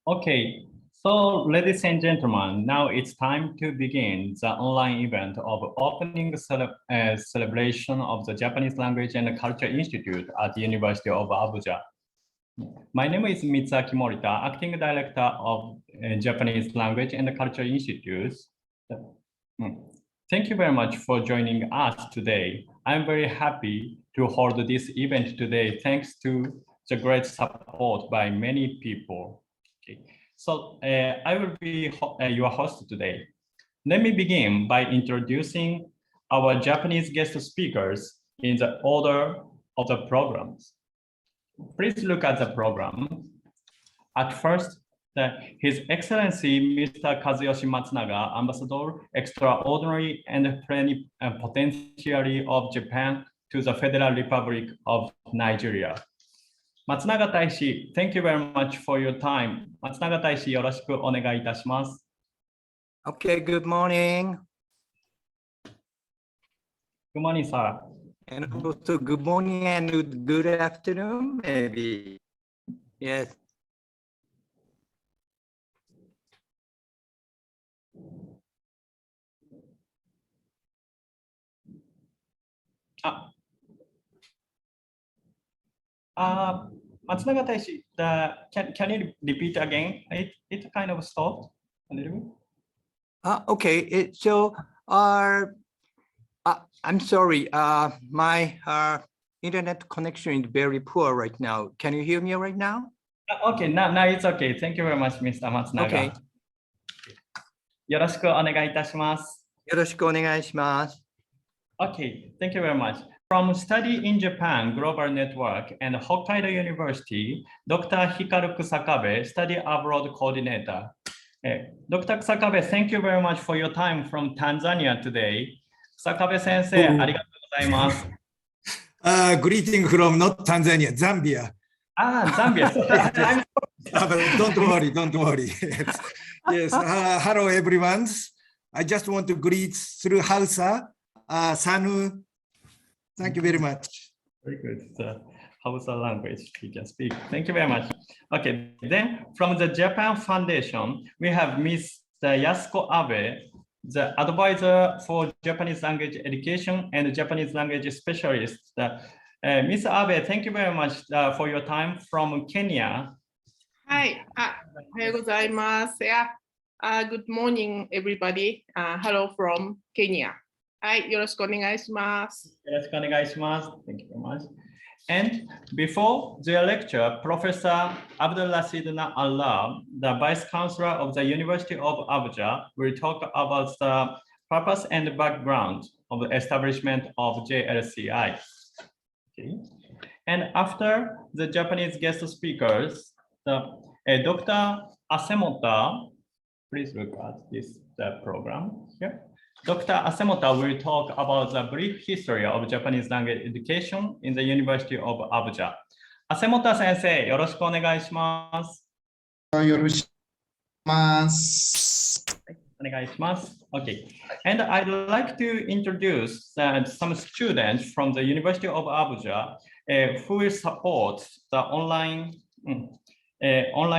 Okay, so ladies and gentlemen, now it's time to begin the online event of opening celebration of the Japanese Language and Culture Institute at the University of Abuja. My name is Mitsuaki Morita, Acting Director of Japanese Language and Culture Institute. Thank you very much for joining us today. I'm very happy to hold this event today thanks to the great support by many people. Okay. So I will be your host today. Let me begin by introducing our Japanese guest speakers in the order of the programs. Please look at the program. At first, His Excellency Mr. Kazuyoshi Matsunaga, Ambassador Extraordinary and Plenipotentiary of Japan to the Federal Republic of Nigeria. Matsunaga Taishi, thank you very much for your time. Matsunaga Taishi, よろしくお願いいたします。Okay, good morning. Good morning, sir. And also good morning and good afternoon, maybe. Yes. Matsunaga Taishi, can you repeat again? It kind of stopped a little bit. Okay, I'm sorry. My internet connection is very poor right now. Can you hear me right now? Okay, now it's okay. Thank you very much, Mr. Matsunaga. Okay. よろしくお願いいたします。よろしくお願いします。Okay, thank you very much. From Study in Japan Global Network and Hokkaido University, Dr. Hikaru Kusakabe, Study Abroad Coordinator. Dr. Kusakabe, thank you very much for your time from Tanzania today. Kusakabe sensei, ありがとうございます。Greeting from not Tanzania, Zambia. Zambia. But don't worry, don't worry. Yes, hello everyone. I just want to greet through Hausa, Sanu. Thank you very much. Very good. The Hausa language you can speak. Thank you very much. Okay, then from the Japan Foundation, we have Ms. Yasuko Abe, the advisor for Japanese language education and Japanese language specialist. Ms. Abe, thank you very much for your time from Kenya. Hi, おはようございます。Good morning, everybody. Hello from Kenya. はい、よろしくお願いします。よろしくお願いします。Thank you very much. And before the lecture, Professor Abdul Rashid Allah, the Vice Chancellor of the University of Abuja, will talk about the purpose and background of the establishment of JLCI. Okay. And after the Japanese guest speakers, Dr. Asemota, please look at the program here. Dr. Asemota will talk about the brief history of Japanese language education in the University of Abuja. Asemota sensei, よろしくお願いします。よろしくお願いします。お願いします。Okay. And I'd like to introduce some students from the University of Abuja who will support the online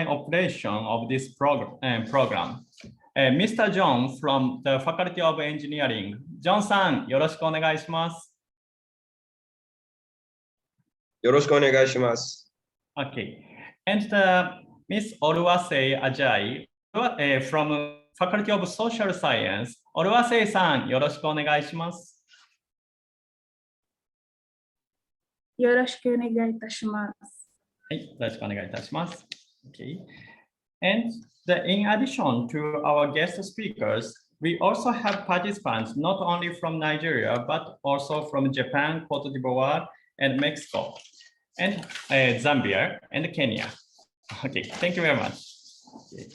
operation of this program. Mr. John from the Faculty of Engineering. John さん、よろしくお願いします。よろしくお願いします。Okay. And Miss Oluwase Ajay from Faculty of Social Science. Oluwase さん、よろしくお願いします。よろしくお願いいたします。はい、よろしくお願いいたします。Okay. And in addition to our guest speakers, we also have participants not only from Nigeria, but also from Japan, Cote d'Ivoire, and Mexico, and Zambia, and Kenya. Okay, thank you very much. Okay.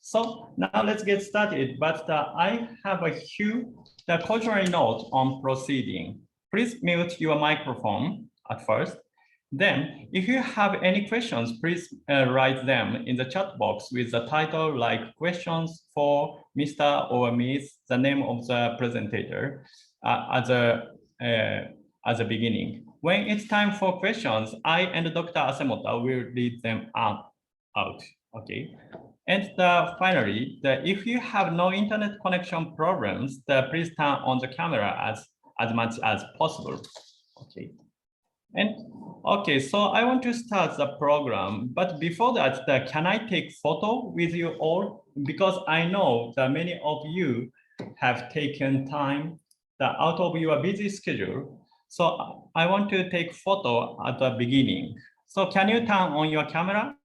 So now let's get started, but I have a few cautionary note on proceeding. Please mute your microphone at first. Then, if you have any questions, please write them in the chat box with the title like questions for Mr. or Ms., the name of the presenter as a beginning. When it's time for questions, I and Dr. Asemota will read them out. Okay. And finally, if you have no internet connection problems, please turn on the camera as much as possible. Okay. And okay, so I want to start the program, but before that, can I take photo with you all? Because I know that many of you have taken time out of your busy schedule. So I want to take photo at the beginning. So can you turn on your camera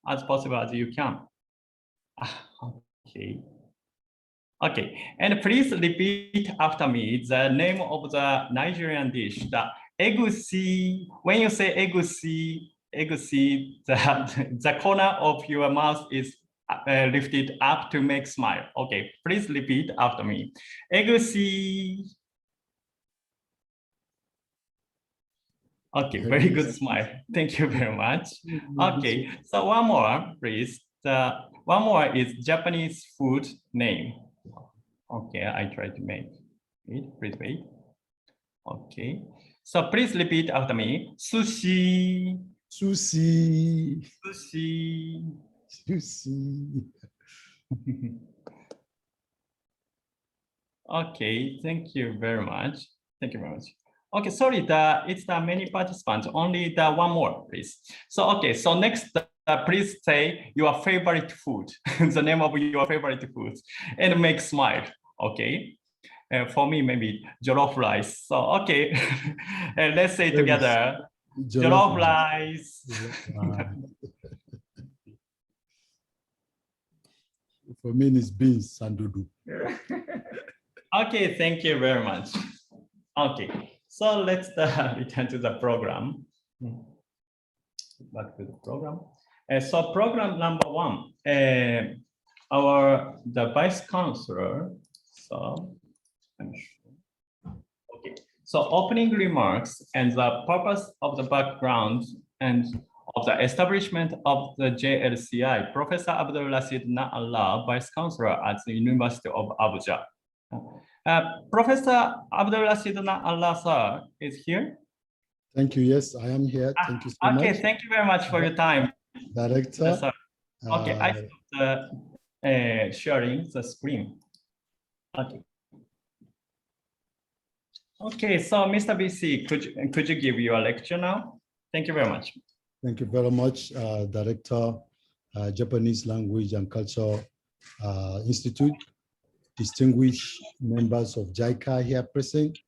as possible as you can? Okay. Okay, and please repeat after me the name of the Nigerian dish, the egusi. When you say egusi, the corner of your mouth is lifted up to make smile. Okay, please repeat after me. Egusi. Okay, very good smile. Thank you very much. Okay, so one more, please. One more is Japanese food name. Okay, I try to make it. Please wait. Okay, so please repeat after me. Sushi. Sushi. Sushi. Sushi. Okay, thank you very much. Thank you very much. Okay, sorry, it's the many participants, only the one more, please. So, okay, so next, please say your favorite food, the name of your favorite food, and make smile, okay? For me, maybe jollof rice. So, okay, let's say together, jollof rice. For me, it's beans and dodo. Okay, thank you very much. Okay, so let's return to the program. Back to the program. So program number one, the vice chancellor. So, okay. So opening remarks and the purpose of the background and of the establishment of the JLCI, Professor Abdul Rashid Na'Allah, vice chancellor at the University of Abuja. Professor Abdul Rashid Na'Allah, sir, is here. Thank you. Yes, I am here. Thank you so much. Okay, thank you very much for your time. Director. Yes, sir. Okay, I stopped sharing the screen. Okay. Okay, so Mr. BC, could you give your lecture now? Thank you very much. Thank you very much, Director, Japanese Language and Culture Institute, distinguished members of JICA here present,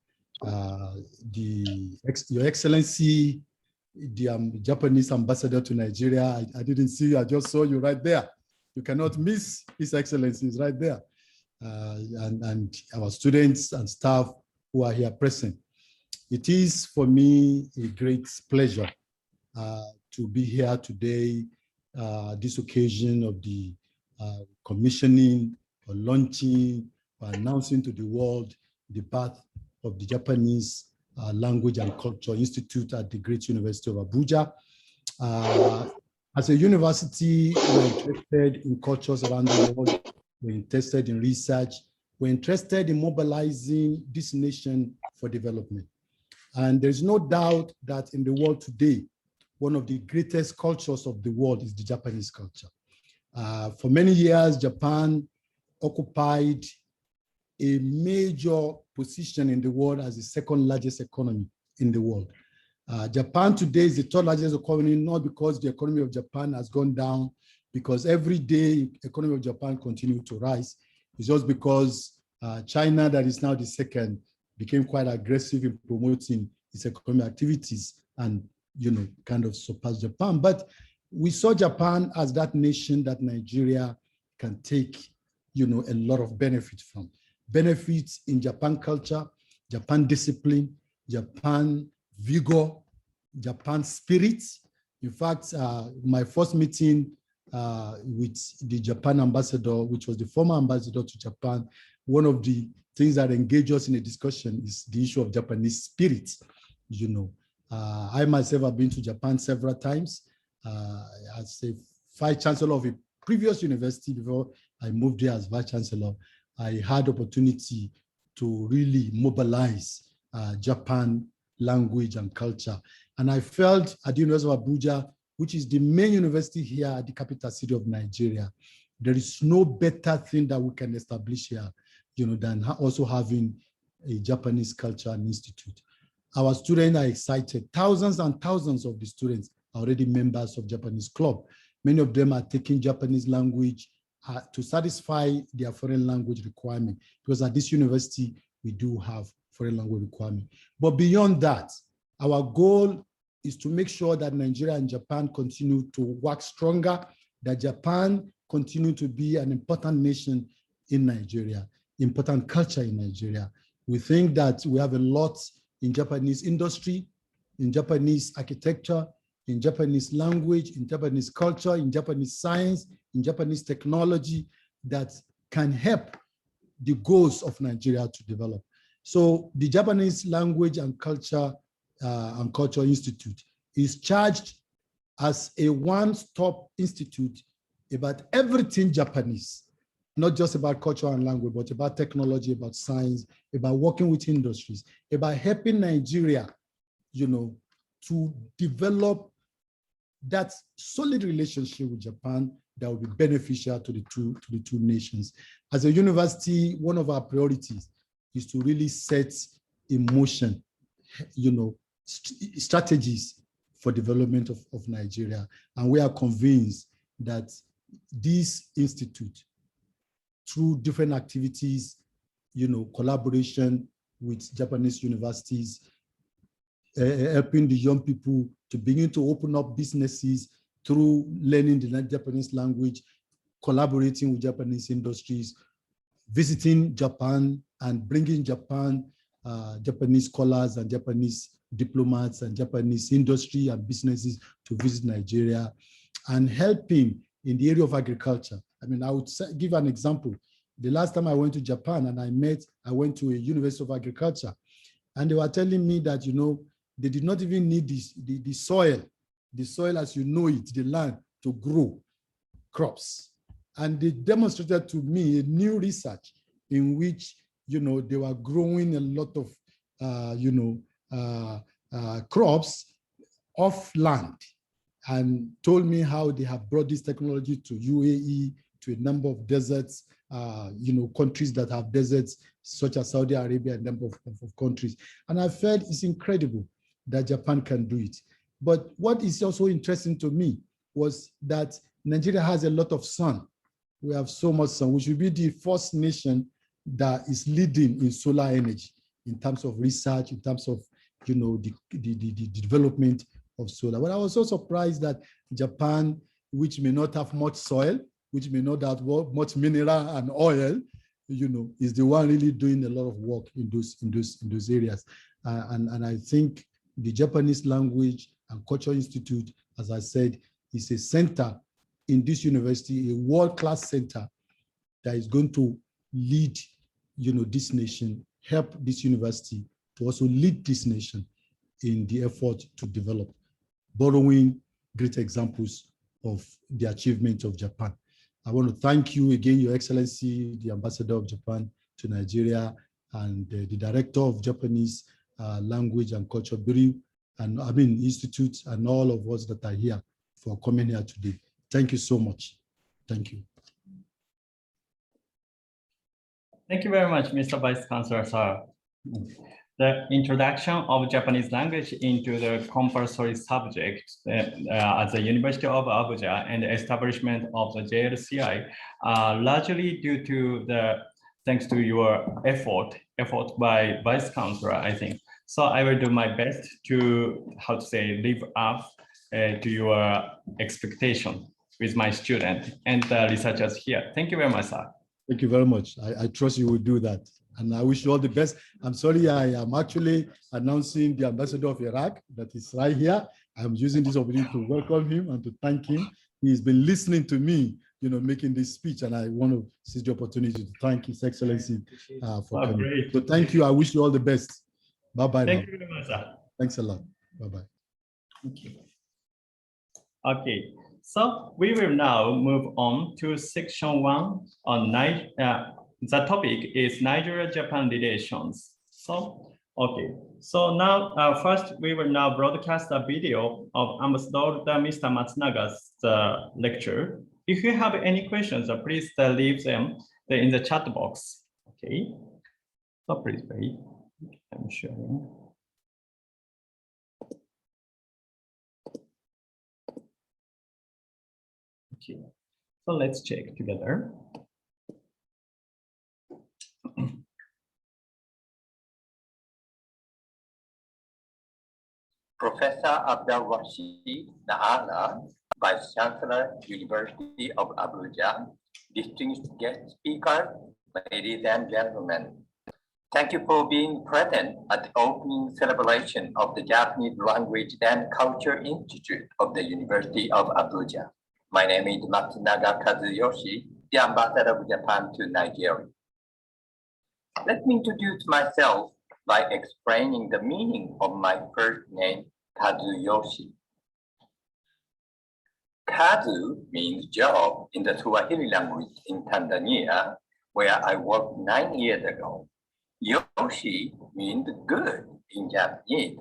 Your Excellency, the Japanese ambassador to Nigeria. I didn't see you, I just saw you right there. You cannot miss His Excellency is right there. And our students and staff who are here present. It is for me a great pleasure to be here today, this occasion of the commissioning or launching or announcing to the world the birth of the Japanese Language and Culture Institute at the Great University of Abuja. As a university, we're interested in cultures around the world. We're interested in research. We're interested in mobilizing this nation for development. And there's no doubt that in the world today, one of the greatest cultures of the world is the Japanese culture. For many years, Japan occupied a major position in the world as the second largest economy in the world. Japan today is the third largest economy, not because the economy of Japan has gone down, because every day the economy of Japan continues to rise. It's just because China, that is now the second, became quite aggressive in promoting its economic activities and, you know, kind of surpassed Japan. But we saw Japan as that nation that Nigeria can take, you know, a lot of benefit from. Benefits in Japan culture, Japan discipline, Japan vigor, Japan spirit. In fact, my first meeting with the Japan ambassador, which was the former ambassador to Japan, one of the things that engage us in a discussion is the issue of Japanese spirit. You know, I myself have been to Japan several times as a vice chancellor of a previous university before I moved there as vice chancellor. I had opportunity to really mobilize Japan language and culture. And I felt at the University of Abuja, which is the main university here at the capital city of Nigeria, there is no better thing that we can establish here, than also having a Japanese culture and institute. Our students are excited. Thousands and thousands of the students are already members of Japanese club. Many of them are taking Japanese language to satisfy their foreign language requirement, because at this university, we do have foreign language requirement. But beyond that, our goal is to make sure that Nigeria and Japan continue to work stronger, that Japan continue to be an important nation in Nigeria, important culture in Nigeria. We think that we have a lot in Japanese industry, in Japanese architecture, in Japanese language, in Japanese culture, in Japanese science, in Japanese technology that can help the goals of Nigeria to develop. So the Japanese Language and Culture Institute is charged as a one-stop institute about everything Japanese, not just about culture and language, but about technology, about science, about working with industries, about helping Nigeria, to develop that solid relationship with Japan that will be beneficial to the two nations. As a university, one of our priorities is to really set in motion, strategies for development of Nigeria. And we are convinced that this institute, through different activities, collaboration with Japanese universities, helping the young people to begin to open up businesses through learning the Japanese language, collaborating with Japanese industries, visiting Japan and bringing Japanese scholars and Japanese diplomats and Japanese industry and businesses to visit Nigeria, and helping in the area of agriculture. I mean, I would give an example. The last time I went to Japan and I went to a University of Agriculture, and they were telling me that, they did not even need the soil as you know it, the land, to grow crops. And they demonstrated to me a new research in which, they were growing a lot of, crops off land, and told me how they have brought this technology to UAE, to a number of deserts, countries that have deserts, such as Saudi Arabia, and a number of countries. And I felt it's incredible that Japan can do it. But what is also interesting to me was that Nigeria has a lot of sun. We have so much sun. We should be the first nation that is leading in solar energy in terms of research, in terms of the development of solar. But I was so surprised that Japan, which may not have much soil, which may not have much mineral and oil, is the one really doing a lot of work in those areas. And I think the Japanese Language and Culture Institute, as I said, is a center in this university, a world-class center that is going to lead, this nation, help this university to also lead this nation in the effort to develop, borrowing great examples of the achievements of Japan. I want to thank you again, Your Excellency, the Ambassador of Japan to Nigeria, and the Director of Japanese Language and Culture Bureau, Institute, and all of us that are here for coming here today. Thank you so much. Thank you. Thank you very much, Mr. Vice Chancellor, sir. The introduction of Japanese language into the compulsory subject at the University of Abuja and the establishment of the JLCI largely due to thanks to your effort by Vice Chancellor, I think. So I will do my best to, live up to your expectation with my student and the researchers here. Thank you very much, sir. Thank you very much. I trust you will do that. And I wish you all the best. I'm sorry, I am actually announcing the ambassador of Iraq that is right here. I'm using this opportunity to welcome him and to thank him. He's been listening to me, making this speech, and I want to seize the opportunity to thank His Excellency for coming. Great. So thank you. I wish you all the best. Bye-bye. Thank you very much, sir. Thanks a lot. Bye-bye. Okay. Okay. So we will now move on to section 1 on the topic is Nigeria-Japan relations. So, okay. So now, first, we will now broadcast a video of Ambassador Mr. Matsunaga's lecture. If you have any questions, please leave them in the chat box. Okay. So please wait. I'm sharing. Okay. So let's check together. Professor Abdul Rashid Naana, Vice Chancellor, University of Abuja, distinguished guest speakers, ladies and gentlemen. Thank you for being present at the opening celebration of the Japanese Language and Culture Institute of the University of Abuja. My name is Matsunaga Kazuyoshi, the Ambassador of Japan to Nigeria. Let me introduce myself by explaining the meaning of my first name, Kazuyoshi. Kazu means job in the Swahili language in Tanzania, where I worked 9 years ago. Yoshi means good in Japanese.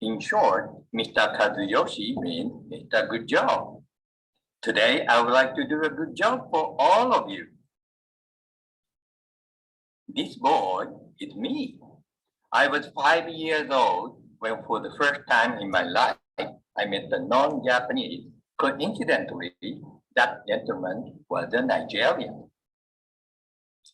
In short, Mr. Kazuyoshi means Mr. Good Job. Today, I would like to do a good job for all of you. This boy is me. I was 5 years old when for the first time in my life, I met a non-Japanese. Coincidentally, that gentleman was a Nigerian.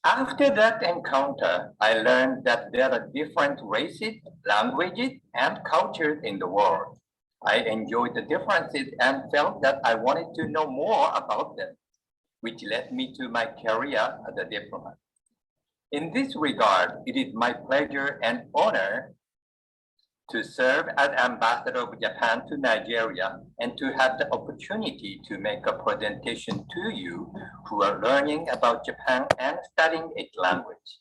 After that encounter, I learned that there are different races, languages, and cultures in the world. I enjoyed the differences and felt that I wanted to know more about them, which led me to my career as a diplomat. In this regard, it is my pleasure and honor to serve as Ambassador of Japan to Nigeria and to have the opportunity to make a presentation to you who are learning about Japan and studying its language.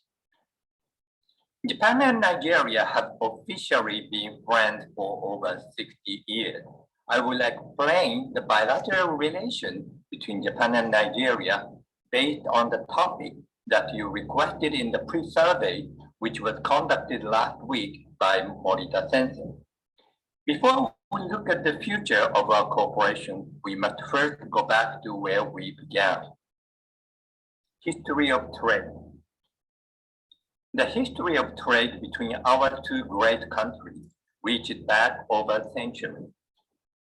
Japan and Nigeria have officially been friends for over 60 years. I will explain the bilateral relation between Japan and Nigeria based on the topic that you requested in the pre-survey, which was conducted last week by Morita Sensei. Before we look at the future of our cooperation, we must first go back to where we began. History of trade. The history of trade between our two great countries reaches back over a century.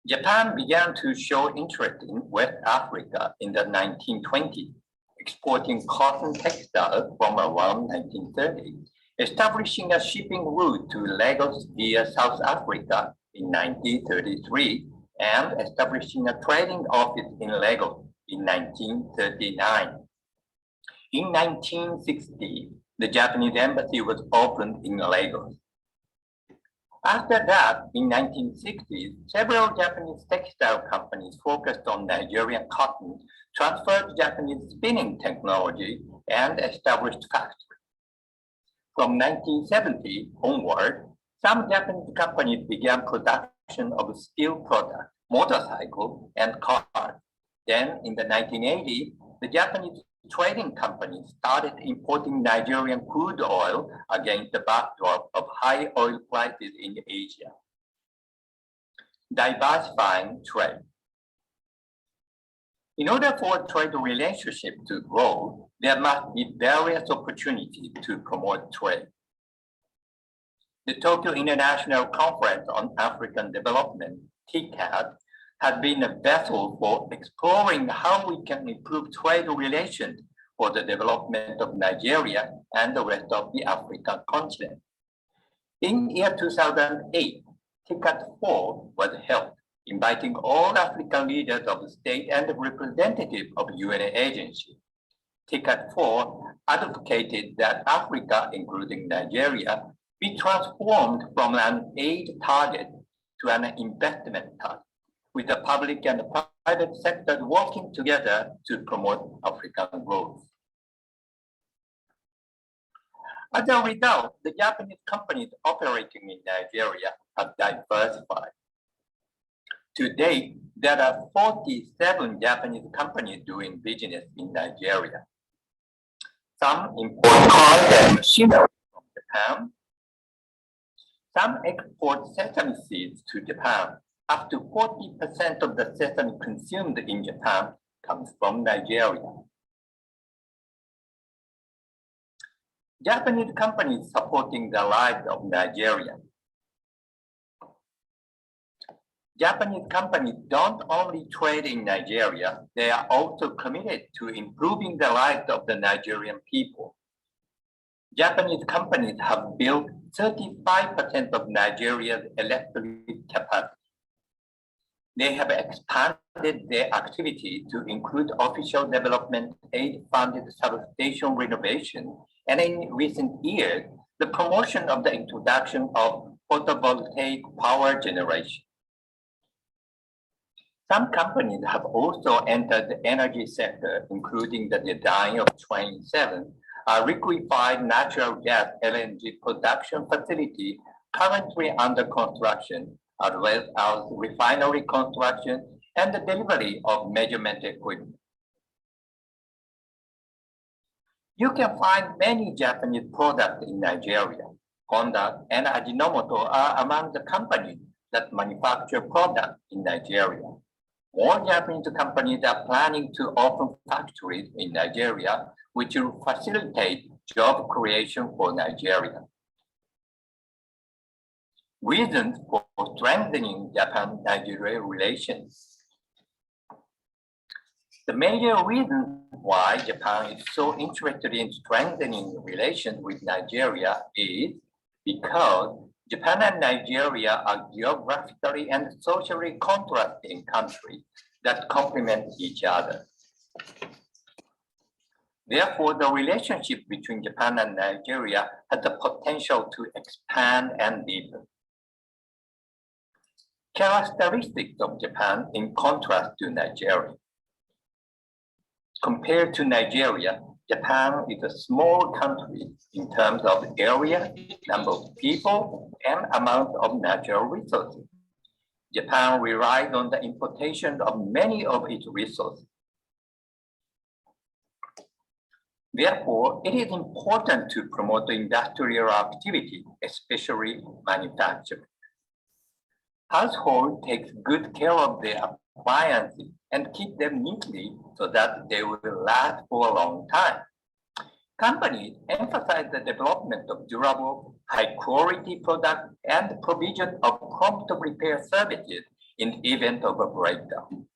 Japan began to show interest in West Africa in the 1920s, exporting cotton textiles from around 1930, establishing a shipping route to Lagos via South Africa in 1933, and establishing a trading office in Lagos in 1939. In 1960, the Japanese embassy was opened in Lagos. After that, in 1960s, several Japanese textile companies focused on Nigerian cotton, transferred Japanese spinning technology, and established factories. From 1970 onward, some Japanese companies began production of steel products, motorcycles, and cars. Then in the 1980s, the Japanese trading companies started importing Nigerian crude oil against the backdrop of high oil prices in Asia. Diversifying trade. In order for a trade relationship to grow, there must be various opportunities to promote trade. The Tokyo International Conference on African Development, TICAD, has been a vessel for exploring how we can improve trade relations for the development of Nigeria and the rest of the African continent. In year 2008, TICAD 4 was held, inviting all African leaders of the state and representatives of UN agencies. TICAD 4 advocated that Africa, including Nigeria, be transformed from an aid target to an investment target, with the public and the private sectors working together to promote African growth. As a result, the Japanese companies operating in Nigeria have diversified. To date, there are 47 Japanese companies doing business in Nigeria. Some import cars and machinery from Japan, Some export sesame seeds to Japan. Up to 40% of the sesame consumed in Japan comes from Nigeria. Japanese companies supporting the lives of Nigeria. Japanese companies don't only trade in Nigeria, they are also committed to improving the lives of the Nigerian people. Japanese companies have built 35% of Nigeria's electric capacity. They have expanded their activity to include official development aid-funded substation renovation, and in recent years, the promotion of the introduction of photovoltaic power generation. Some companies have also entered the energy sector, including the design of Train 7, a liquefied natural gas LNG production facility currently under construction, as well as refinery construction and the delivery of measurement equipment. You can find many Japanese products in Nigeria. Honda and Ajinomoto are among the companies that manufacture products in Nigeria. More Japanese companies are planning to open factories in Nigeria, which will facilitate job creation for Nigeria. Reasons for strengthening Japan-Nigeria relations. The major reason why Japan is so interested in strengthening relations with Nigeria is because Japan and Nigeria are geographically and socially contrasting countries that complement each other. Therefore, the relationship between Japan and Nigeria has the potential to expand and deepen. Characteristics of Japan in contrast to Nigeria. Compared to Nigeria, Japan is a small country in terms of area, number of people, and amount of natural resources. Japan relies on the importation of many of its resources. Therefore, it is important to promote industrial activity, especially manufacturing. Households take good care of their appliances and keep them neatly so that they will last for a long time. Companies emphasize the development of durable, high-quality products and the provision of prompt repair services in the event of a breakdown.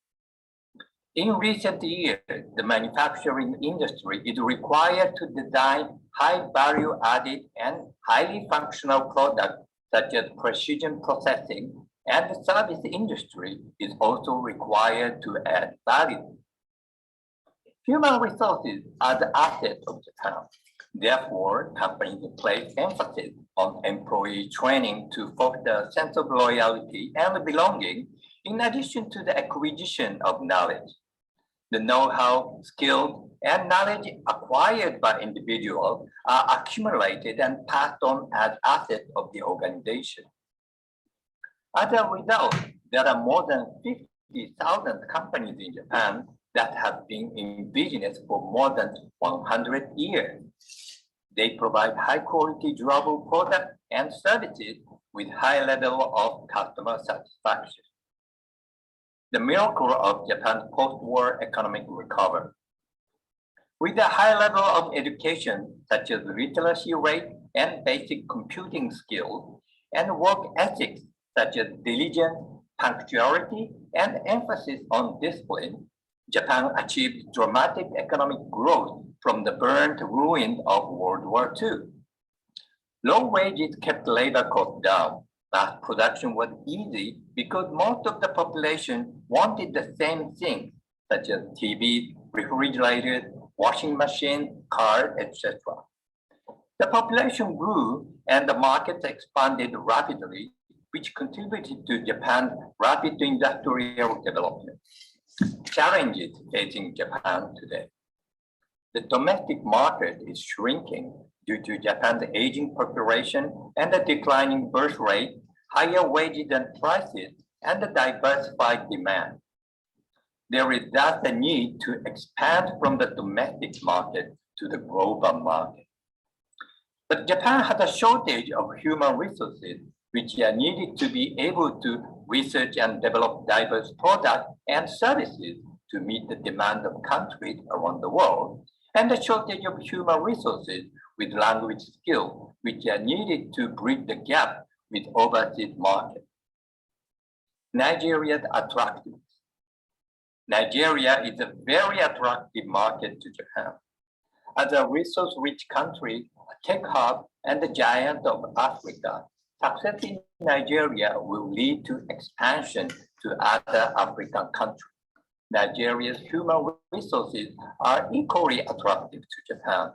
In recent years, the manufacturing industry is required to design high value-added and highly functional products such as precision processing, and the service industry is also required to add value. Human resources are the asset of Japan. Therefore, companies place emphasis on employee training to foster a sense of loyalty and belonging, in addition to the acquisition of knowledge. The know-how, skills, and knowledge acquired by individuals are accumulated and passed on as assets of the organization. As a result, there are more than 50,000 companies in Japan that have been in business for more than 100 years. They provide high-quality, durable products and services with high level of customer satisfaction. The miracle of Japan's post-war economic recovery. With a high level of education, such as literacy rate and basic computing skills, and work ethics, such as diligence, punctuality, and emphasis on discipline, Japan achieved dramatic economic growth from the burnt ruins of World War II. Low wages kept labor costs down. Mass production was easy because most of the population wanted the same things, such as TV, refrigerators, washing machines, cars, etc. The population grew and the markets expanded rapidly, which contributed to Japan's rapid industrial development. Challenges facing Japan today. The domestic market is shrinking due to Japan's aging population and the declining birth rate, higher wages and prices, and the diversified demand. There is thus a need to expand from the domestic market to the global market. But Japan has a shortage of human resources, which are needed to be able to research and develop diverse products and services to meet the demand of countries around the world, and the shortage of human resources with language skills, which are needed to bridge the gap with overseas markets. Nigeria's attractiveness. Nigeria is a very attractive market to Japan. As a resource-rich country, a tech hub, and the giant of Africa, success in Nigeria will lead to expansion to other African countries. Nigeria's human resources are equally attractive to Japan.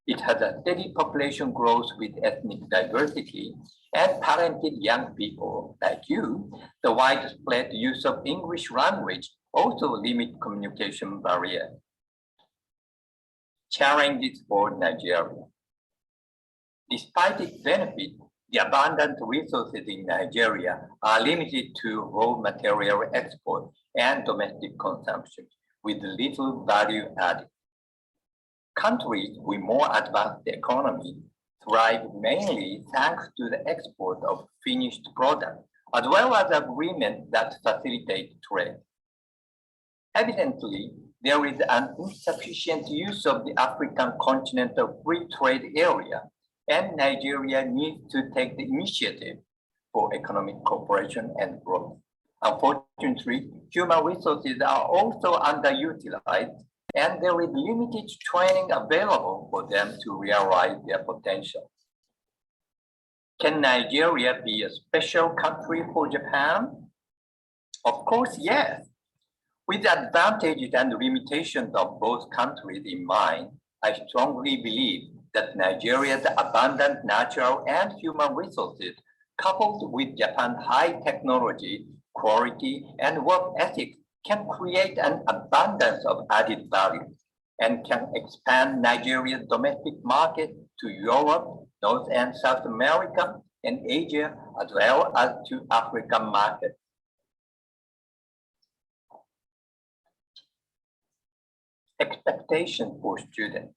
It has a steady population growth with ethnic diversity and talented young people like you. The widespread use of English language also limit communication barriers. Challenges for Nigeria. Despite its benefit, the abundant resources in Nigeria are limited to raw material export and domestic consumption with little value added. Countries with more advanced economy thrive mainly thanks to the export of finished products, as well as agreements that facilitate trade. Evidently, there is an insufficient use of the African continental free trade area, and Nigeria needs to take the initiative for economic cooperation and growth. Unfortunately, human resources are also underutilized, and there is limited training available for them to realize their potential. Can Nigeria be a special country for Japan? Of course, yes. With the advantages and limitations of both countries in mind, I strongly believe that Nigeria's abundant natural and human resources, coupled with Japan's high technology, quality, and work ethic, can create an abundance of added value and can expand Nigeria's domestic market to Europe, North and South America, and Asia, as well as to African markets. Expectation for students.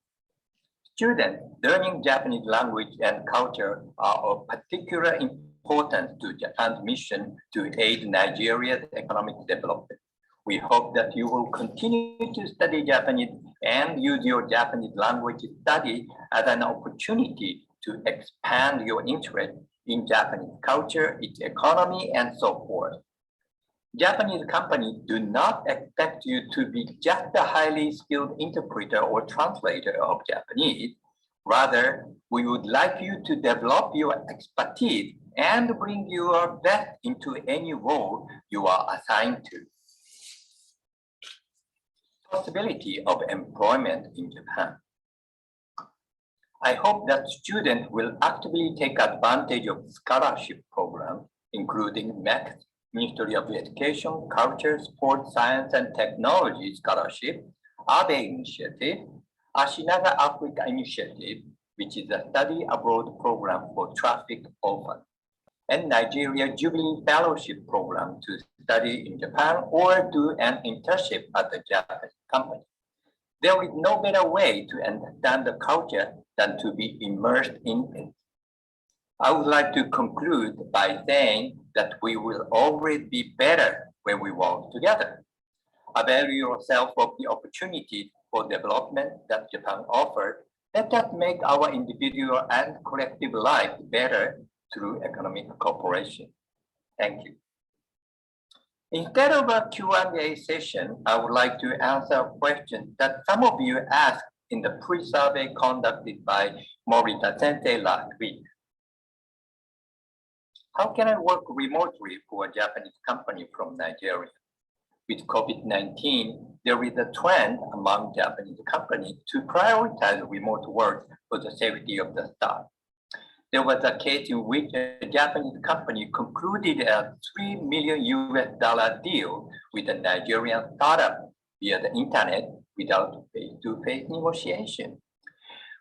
Students learning Japanese language and culture are of particular importance to Japan's mission to aid Nigeria's economic development. We hope that you will continue to study Japanese and use your Japanese language study as an opportunity to expand your interest in Japanese culture, its economy, and so forth. Japanese companies do not expect you to be just a highly skilled interpreter or translator of Japanese. Rather, we would like you to develop your expertise and bring your best into any role you are assigned to. Possibility of employment in Japan. I hope that students will actively take advantage of scholarship programs, including MEC, Ministry of Education, Culture, Sport, Science, and Technology Scholarship, Abe Initiative, Ashinaga Africa Initiative, which is a study abroad program for trafficked orphans, and Nigeria Jubilee Fellowship Program to study in Japan or do an internship at a Japanese company. There is no better way to understand the culture than to be immersed in it. I would like to conclude by saying that we will always be better when we work together. Avail yourself of the opportunity for development that Japan offers. Let us make our individual and collective life better through economic cooperation. Thank you. Instead of a Q&A session, I would like to answer a question that some of you asked in the pre-survey conducted by Morita Sensei last week. How can I work remotely for a Japanese company from Nigeria? With COVID-19, there is a trend among Japanese companies to prioritize remote work for the safety of the staff. There was a case in which a Japanese company concluded a $3 million deal with a Nigerian startup via the internet without face-to-face negotiation.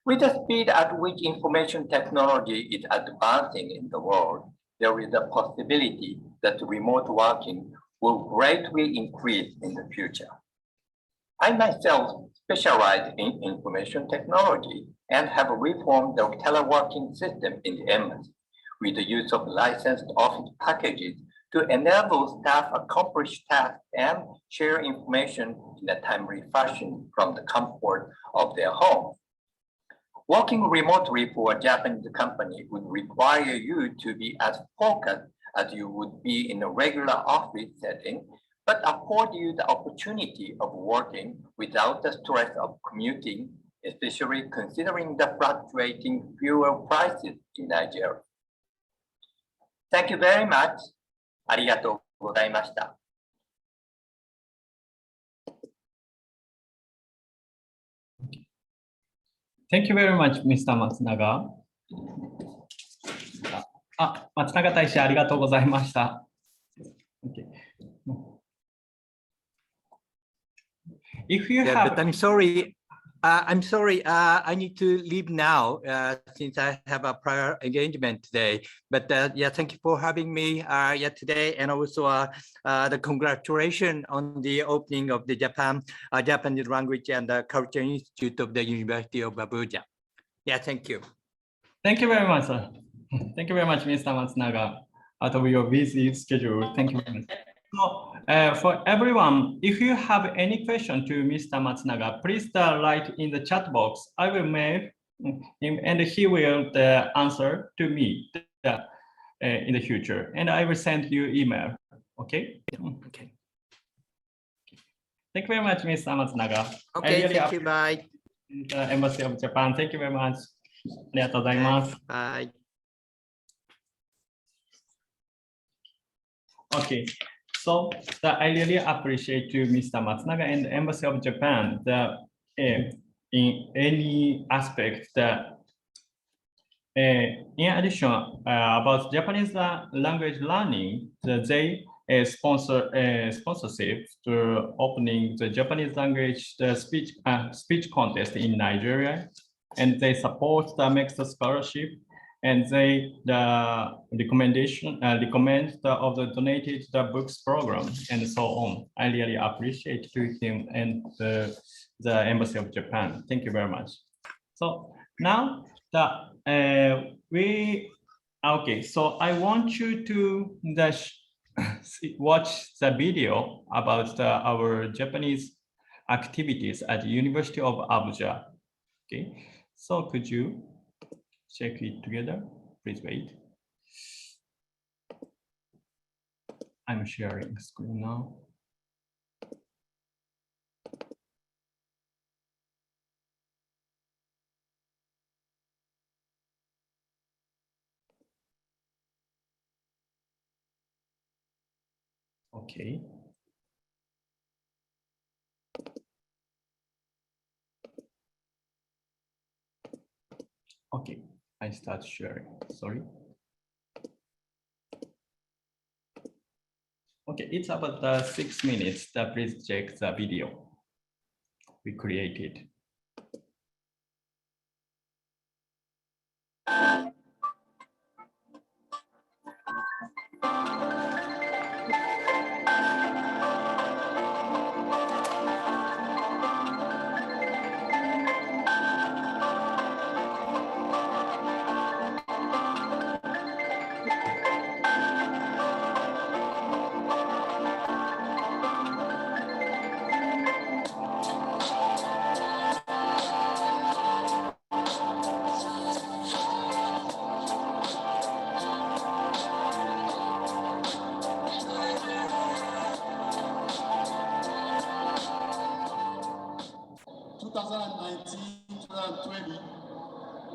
With the speed at which information technology is advancing in the world, there is a possibility that remote working will greatly increase in the future. I myself specialize in information technology and have reformed the teleworking system in the embassy. with the use of licensed office packages to enable staff accomplish tasks and share information in a timely fashion from the comfort of their home. Working remotely for a Japanese company would require you to be as focused as you would be in a regular office setting, but afford you the opportunity of working without the stress of commuting, especially considering the fluctuating fuel prices in Nigeria. Thank you very much. ありがとうございました。Thank you very much, Mr. 松永。松永大使、ありがとうございました。Okay. If you Yeah, have, but I'm sorry. I'm sorry. I need to leave now since I have a prior engagement today. But yeah, thank you for having me today, and also the congratulations on the opening of the Japanese Language and Culture Institute of the University of Abuja. Yeah, thank you. Thank you very much, sir. Thank you very much, Mr. Matsunaga, out of your busy schedule. Thank you very much. So, for everyone, if you have any question to Mr. Matsunaga, please write in the chat box. I will mail him and he will answer to me in the future. And I will send you email. Okay? Okay. Thank you very much, Mr. Matsunaga. Okay, thank you. Bye. The Embassy of Japan. Thank you very much. ありがとうございます。Bye. Okay. So I really appreciate you, Mr. Matsunaga and the Embassy of Japan. In any aspect, in addition about Japanese language learning, they sponsorship to opening the Japanese language speech contest in Nigeria, and they support the mixed scholarship. And they recommend of the donated the books program and so on. I really appreciate to him and the Embassy of Japan. Thank you very much. So now okay. So I want you to watch the video about our Japanese activities at the University of Abuja. Okay. So could you check it together? Please wait. I'm sharing screen now. Okay. Okay. I start sharing, sorry. Okay, it's about 6 minutes. Please check the video we created.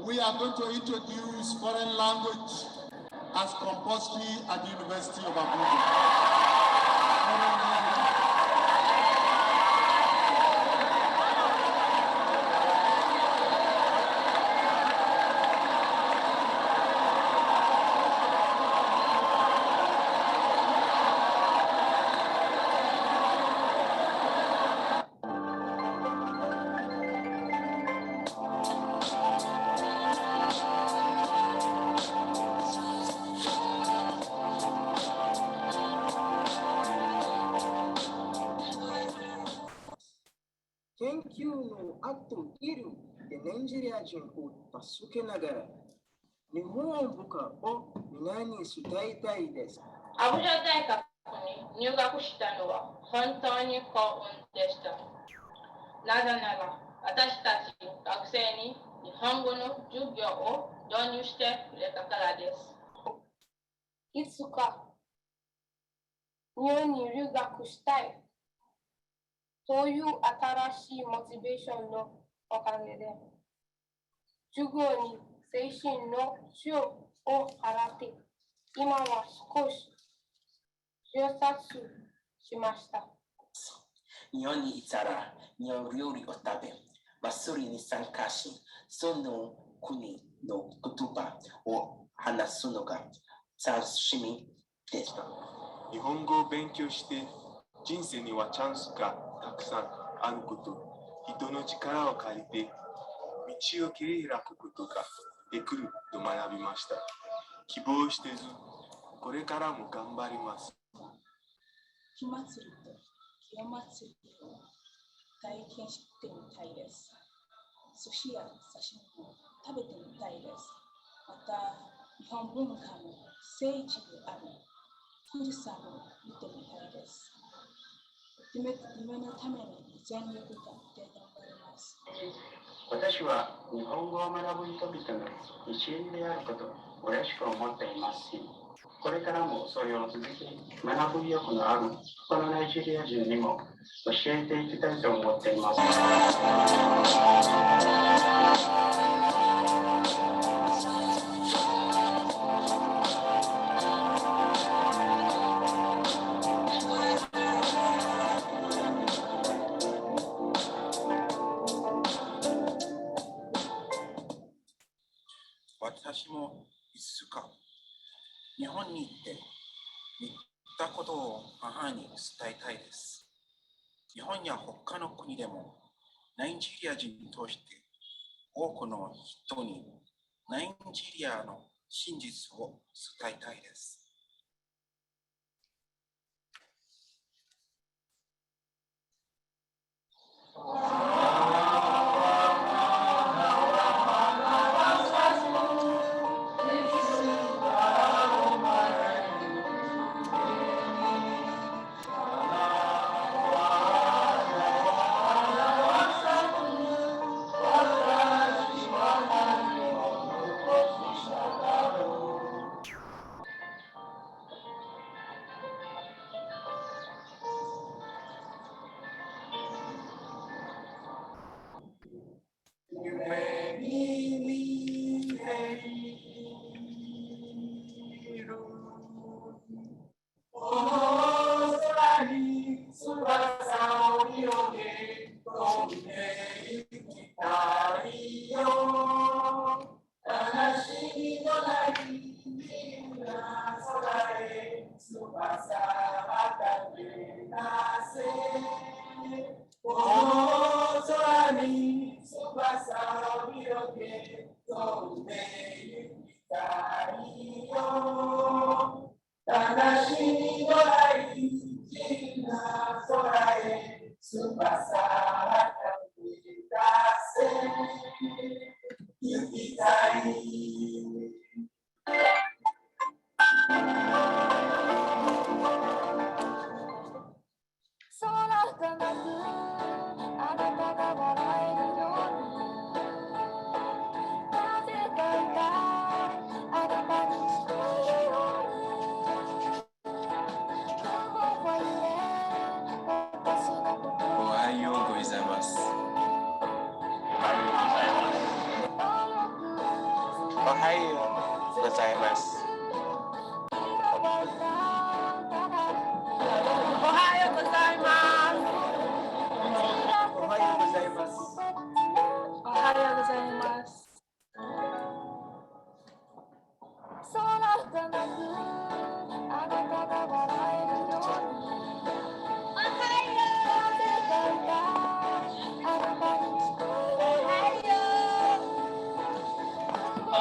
We are going to introduce foreign language as compulsory at the University of Abuja. 日本文化を皆に伝えたいです。アブジャ大学に入学したのは本当に幸運でした。なぜなら私たち学生に日本語の授業を導入してくれたからです。いつか日本に留学したいという新しいモチベーションのおかげで、授業に精神の塩を払って、今は少し上達しました。日本にいたら日本料理を食べ、祭りに参加し、その国の言葉を話すのが楽しみでした。日本語を勉強して人生にはチャンスがたくさんあること、人の力を借りて道を切り開くことができると学びました。希望してず、これからも頑張ります。火祭りと清祭りを体験してみたいです。寿司や刺身も食べてみたいです。また、日本文化の聖地である富士山を見てみたいです。夢のために全力で頑張ります。私は日本語を学ぶ人々の一員であることを嬉しく思っていますし、これからもそれを続き、学ぶ意欲のある他のナイジェリア人にも教えていきたいと思っています。私もいつか日本に行って見たことを母に伝えたいです。日本や他の国でもナイジェリア人として多くの人にナイジェリアの真実を伝えたいです。お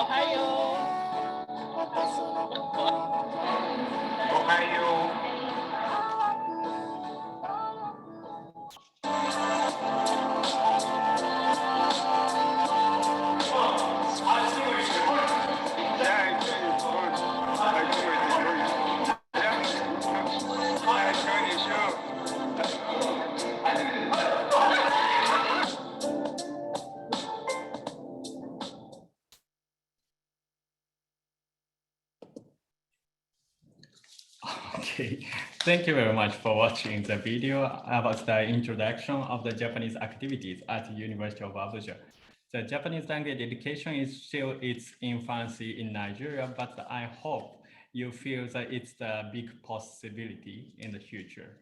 はよう。Okay, thank you very much for watching the video about the introduction of the Japanese activities at the University of Abuja. The Japanese language education is still its infancy in Nigeria, but I hope you feel that it's the big possibility in the future.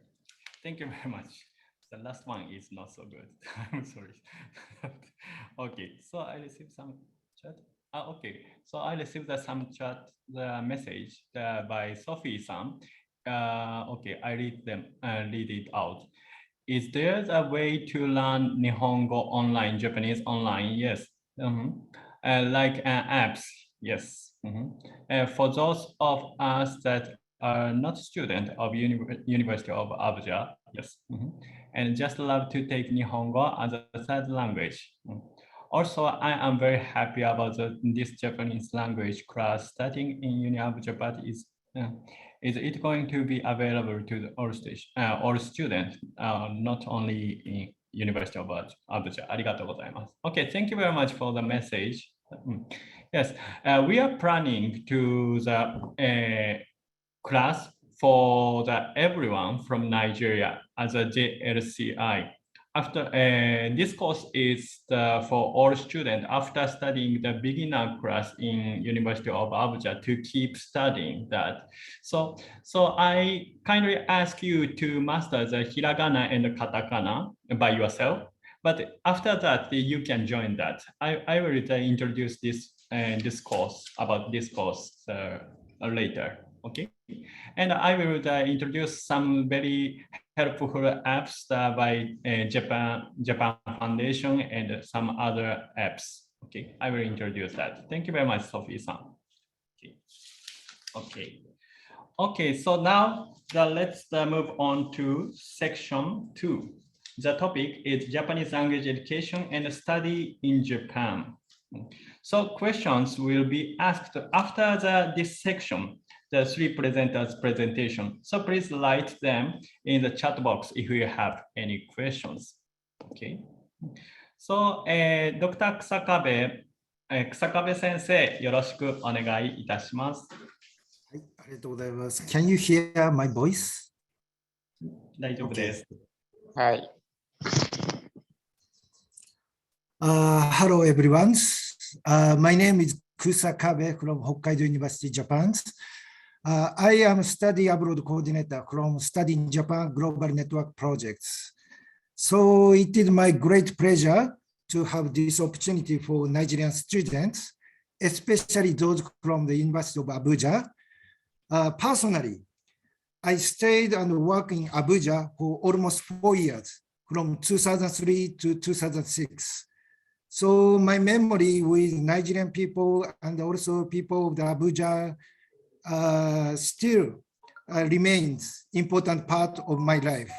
Thank you very much. The last one is not so good. I'm sorry. Okay, so I received some chat. Okay, so I received some chat, the message by Sophie-san. Okay, I read it out. Is there a way to learn Nihongo online, Japanese online? Yes. Like apps, yes. For those of us that are not student of University of Abuja, yes. And just love to take Nihongo as a third language. Also, I am very happy about this Japanese language class starting in Uni Abuja, but is it going to be available to all students, not only in University of Abuja? Arigatou gozaimasu. Okay, thank you very much for the message. Yes, we are planning to the class for everyone from Nigeria as a JLCI. After this course is for all students after studying the beginner class in University of Abuja to keep studying that. So I kindly ask you to master the hiragana and the katakana by yourself. But after that, you can join that. I will introduce this course about this course later. Okay, and I will introduce some very helpful apps by Japan Foundation and some other apps. Okay, I will introduce that. Thank you very much, Sophie-san. Okay, so now let's move on to section 2. The topic is Japanese language education and study in Japan. So questions will be asked after this section. The 3 presenters' presentation. So please write them in the chat box if you have any questions. Okay. So, Dr. Kusakabe, Kusakabe 先生、よろしくお願いいたします。はい、ありがとうございます。Can you hear my voice? 大丈夫です。はい。Hello everyone. My name is Kusakabe from Hokkaido University, Japan. I am study abroad coordinator from Study in Japan Global Network Projects. So it is my great pleasure to have this opportunity for Nigerian students, especially those from the University of Abuja. Personally, I stayed and worked in Abuja for almost 4 years, from 2003 to 2006. So my memory with Nigerian people and also people of the Abuja still remains important part of my life.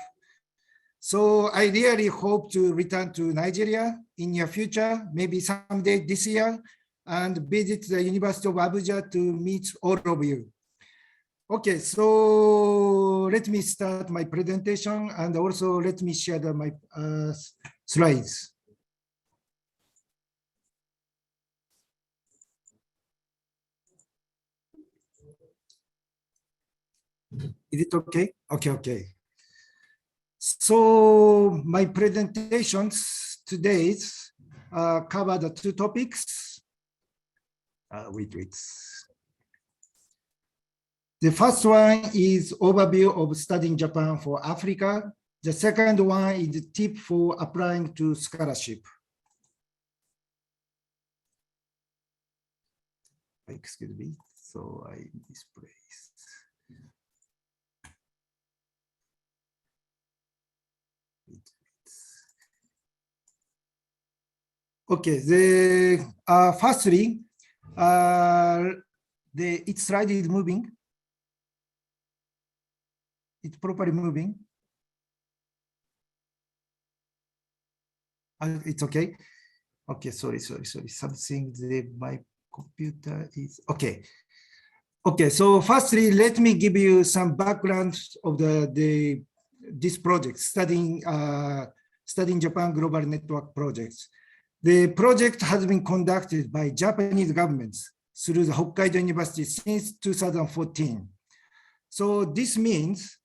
So I really hope to return to Nigeria in near future, maybe someday this year, and visit the University of Abuja to meet all of you. Okay, so let me start my presentation and also let me share my slides. Is it okay? Okay. So my presentations today cover the 2 topics. Wait. The first one is overview of studying Japan for Africa. The second one is the tip for applying to scholarship. Excuse me. So I display. Okay, firstly, its slide is moving. It's properly moving. It's okay. Okay, sorry. Something my computer is okay. Okay, so firstly, let me give you some background of this project, studying Japan Global Network projects. The project has been conducted by Japanese governments through the Hokkaido University since 2014. So this means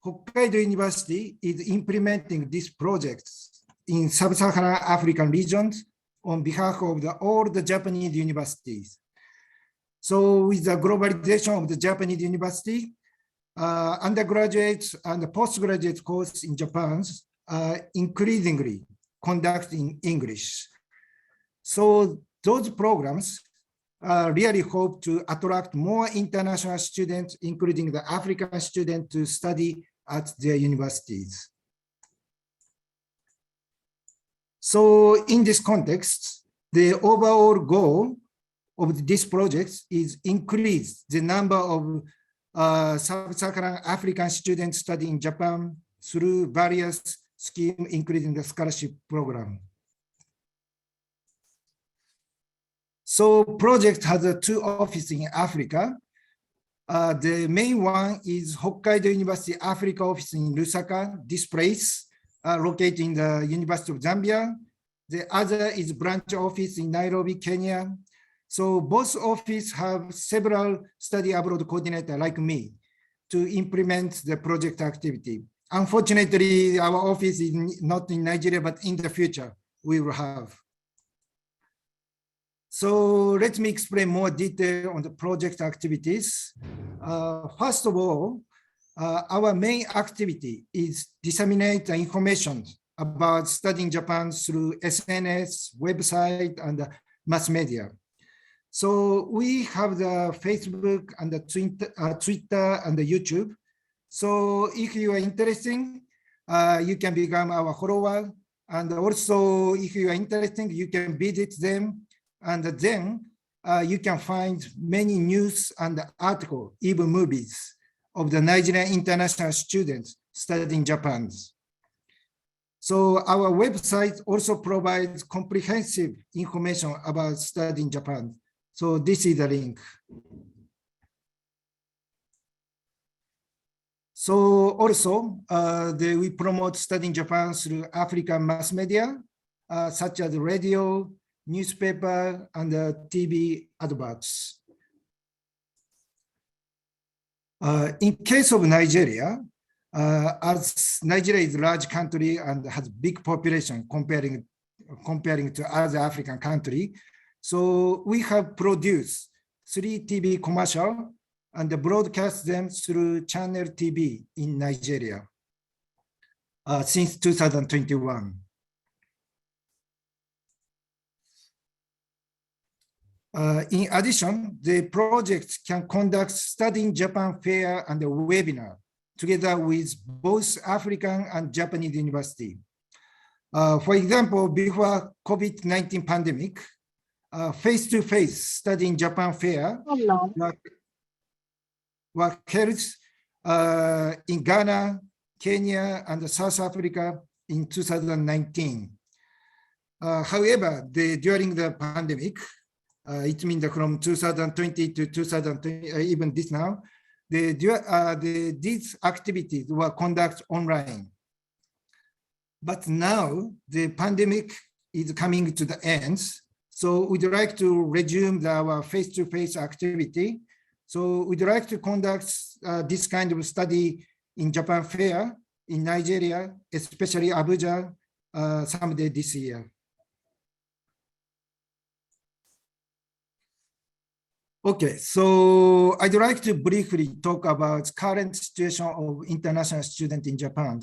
Hokkaido University is implementing these projects in sub-Saharan African regions on behalf of all the Japanese universities. So with the globalization of the Japanese university, undergraduates and postgraduate courses in Japan are increasingly conducted in English. So those programs really hope to attract more international students, including the African students, to study at their universities. So in this context, the overall goal of this project is increase the number of sub-Saharan African students studying in Japan through various schemes, including the scholarship program. So project has two offices in Africa. The main one is Hokkaido University Africa office in Lusaka, this place located in the University of Zambia. The other is branch office in Nairobi, Kenya. So both offices have several study abroad coordinators like me to implement the project activity. Unfortunately, our office is not in Nigeria, but in the future we will have. So let me explain more detail on the project activities. First of all, our main activity is disseminate the information about studying Japan through SNS, website, and mass media. So we have the Facebook and the Twitter and the YouTube. So if you are interested, you can become our follower. And also if you are interested, you can visit them. And then you can find many news and articles, even movies of the Nigerian international students studying Japan. So our website also provides comprehensive information about studying Japan. So this is the link. So also we promote studying Japan through African mass media, such as radio, newspaper, and TV adverts. In case of Nigeria, as Nigeria is a large country and has big population comparing to other African countries, so we have produced 3 TV commercials and broadcast them through Channel TV in Nigeria since 2021. In addition, the project can conduct Studying Japan Fair and a webinar together with both African and Japanese university. For example, before COVID-19 pandemic, face-to-face Studying Japan Fair were held in Ghana, Kenya, and South Africa in 2019. However, during the pandemic, it means from 2020 to 2020, even this now, these activities were conducted online. But now the pandemic is coming to the end. So we'd like to resume our face-to-face activity. So we'd like to conduct this kind of study in Japan Fair in Nigeria, especially Abuja, someday this year. Okay, so I'd like to briefly talk about current situation of international students in Japan.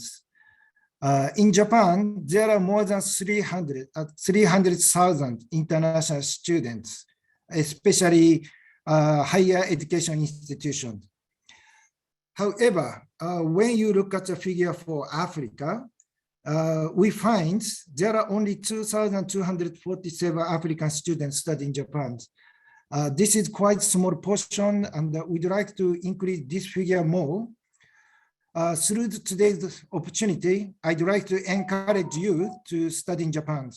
In Japan, there are more than 300,000 international students, especially higher education institutions. However, when you look at the figure for Africa, we find there are only 2,247 African students studying in Japan. This is quite a small portion, and we'd like to increase this figure more. Through today's opportunity, I'd like to encourage you to study in Japan.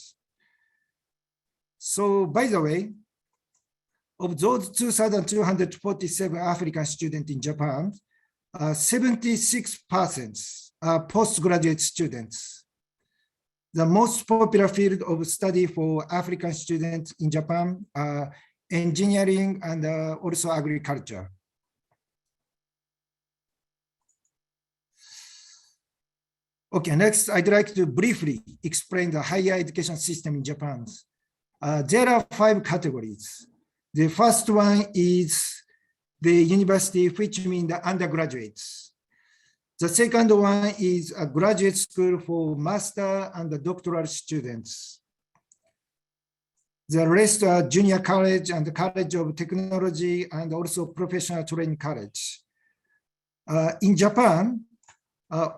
So, by the way, of those 2,247 African students in Japan, 76% are postgraduate students. The most popular field of study for African students in Japan are engineering and also agriculture. Okay, next, I'd like to briefly explain the higher education system in Japan. There are 5 categories. The first one is the university, which means the undergraduates. The second one is a graduate school for master and the doctoral students. The rest are junior college and the college of technology and also professional training college. In Japan,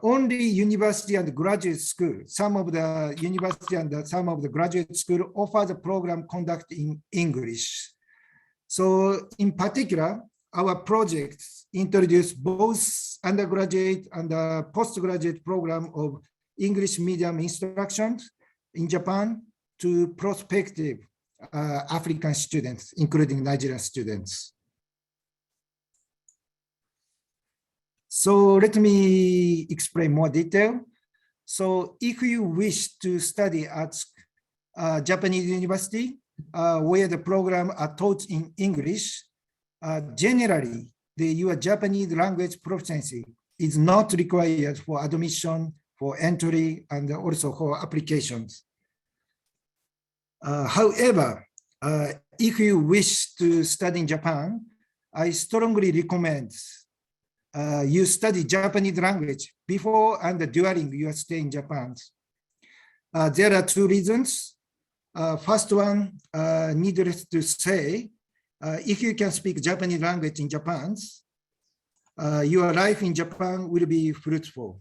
only university and graduate school, some of the university and some of the graduate school offer the program conduct in English. So in particular, our projects introduce both undergraduate and postgraduate program of English medium instruction in Japan to prospective African students, including Nigerian students. So let me explain more detail. So if you wish to study at Japanese university, where the program are taught in English, generally, your Japanese language proficiency is not required for admission, for entry, and also for applications. However, if you wish to study in Japan, I strongly recommend you study Japanese language before and during your stay in Japan. There are 2 reasons. First one, needless to say, if you can speak Japanese language in Japan, your life in Japan will be fruitful.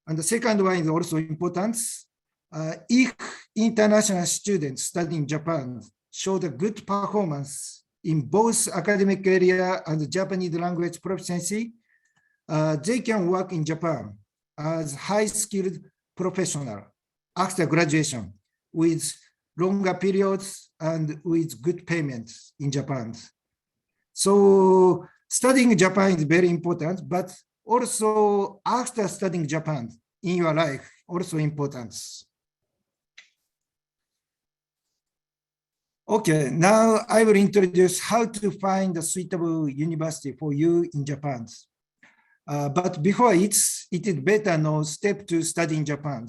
And the second one is also important. If international students studying in Japan show the good performance in both academic area and Japanese language proficiency, they can work in Japan as high-skilled professional after graduation with longer periods and with good payments in Japan. So studying Japan is very important, but also after studying Japan in your life, also important. Okay, now I will introduce how to find a suitable university for you in Japan. But before it is better know step to study in Japan.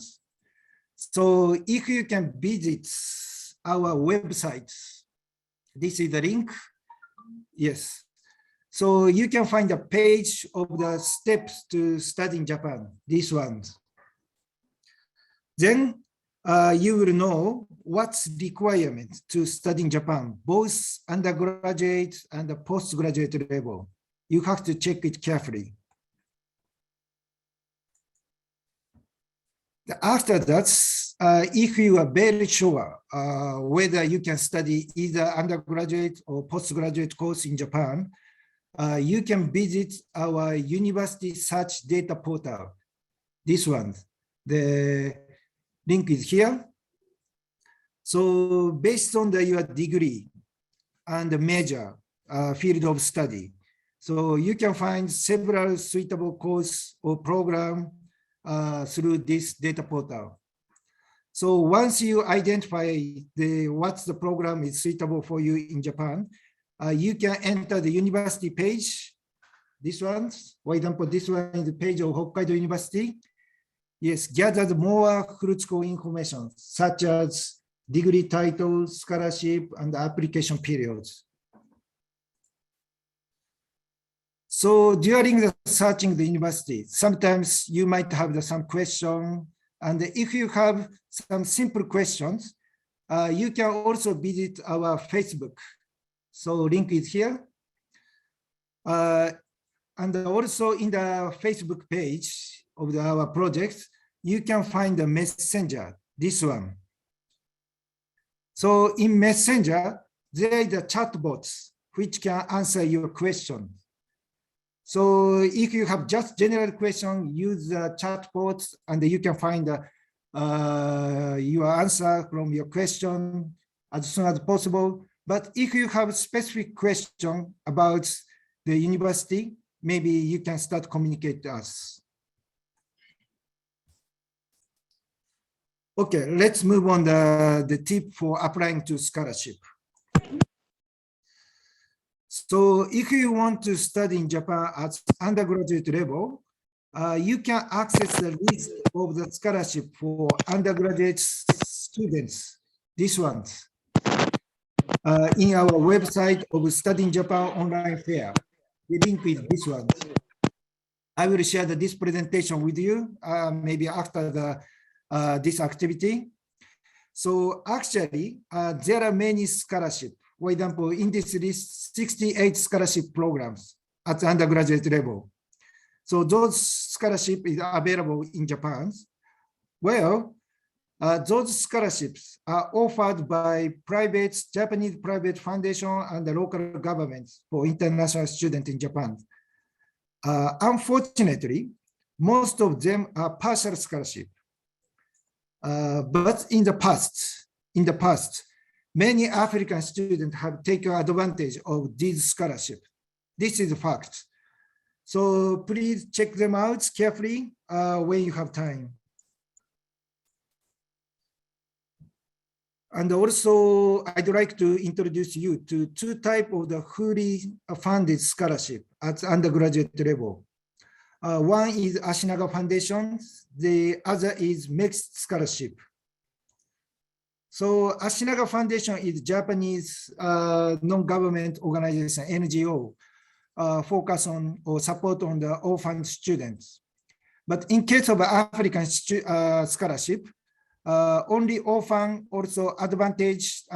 So if you can visit our website, this is the link. Yes. So you can find a page of the steps to study in Japan, this one. Then you will know what's the requirement to study in Japan, both undergraduate and the postgraduate level. You have to check it carefully. After that, if you are very sure whether you can study either undergraduate or postgraduate course in Japan, you can visit our university search data portal. This one, the link is here. So based on your degree and the major field of study, so you can find several suitable course or program through this data portal. So once you identify what's the program is suitable for you in Japan, you can enter the university page. This one, for example, this one is the page of Hokkaido University. Yes, gathered more critical information such as degree title, scholarship, and application periods. So during the searching the university, sometimes you might have some question, and if you have some simple questions, you can also visit our Facebook. So link is here. And also in the Facebook page of our project, you can find the messenger, this one. So in messenger, there is a chatbot which can answer your question. So if you have just general question, use the chatbot and you can find your answer from your question as soon as possible. But if you have a specific question about the university, maybe you can start communicate to us. Okay, let's move on the tip for applying to scholarship. So if you want to study in Japan at undergraduate level, you can access the list of the scholarship for undergraduate students, this one, in our website of Studying Japan Online Fair. The link is this one. I will share this presentation with you, maybe after this activity. So actually, there are many scholarships. For example, in this list, 68 scholarship programs at the undergraduate level. So those scholarships is available in Japan. Well, those scholarships are offered by Japanese private foundation and the local governments for international students in Japan. Unfortunately, most of them are partial scholarship. But in the past, many African students have taken advantage of these scholarships. This is a fact. So please check them out carefully when you have time. And also, I'd like to introduce you to two types of the fully funded scholarship at undergraduate level. One is Ashinaga Foundation, the other is mixed scholarship. So Ashinaga Foundation is Japanese non-government organization, NGO, focus on or support on the orphan students. But in case of African scholarship, only orphan, also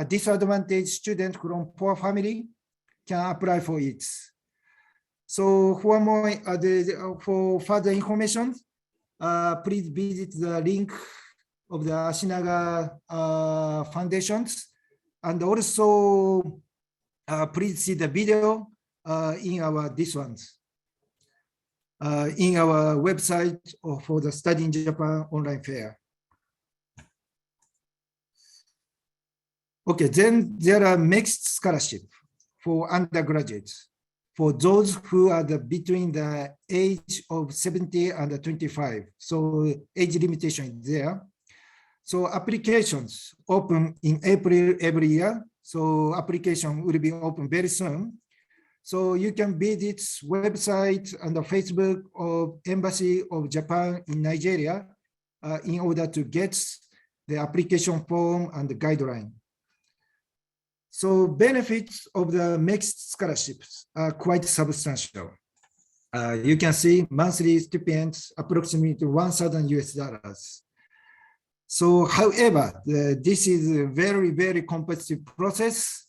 disadvantaged students from poor family can apply for it. So for more, for further information, please visit the link of the Ashinaga Foundations, and also please see the video in our in our website for the Studying Japan Online Fair. Okay, then there are mixed scholarship for undergraduates, for those who are between the age of 70 and 25. So age limitation is there. So applications open in April every year. So application will be open very soon. So you can visit website and the Facebook of Embassy of Japan in Nigeria in order to get the application form and the guideline. So benefits of the mixed scholarships are quite substantial. You can see monthly stipends approximately $1,000 US. So however, this is a very, very competitive process.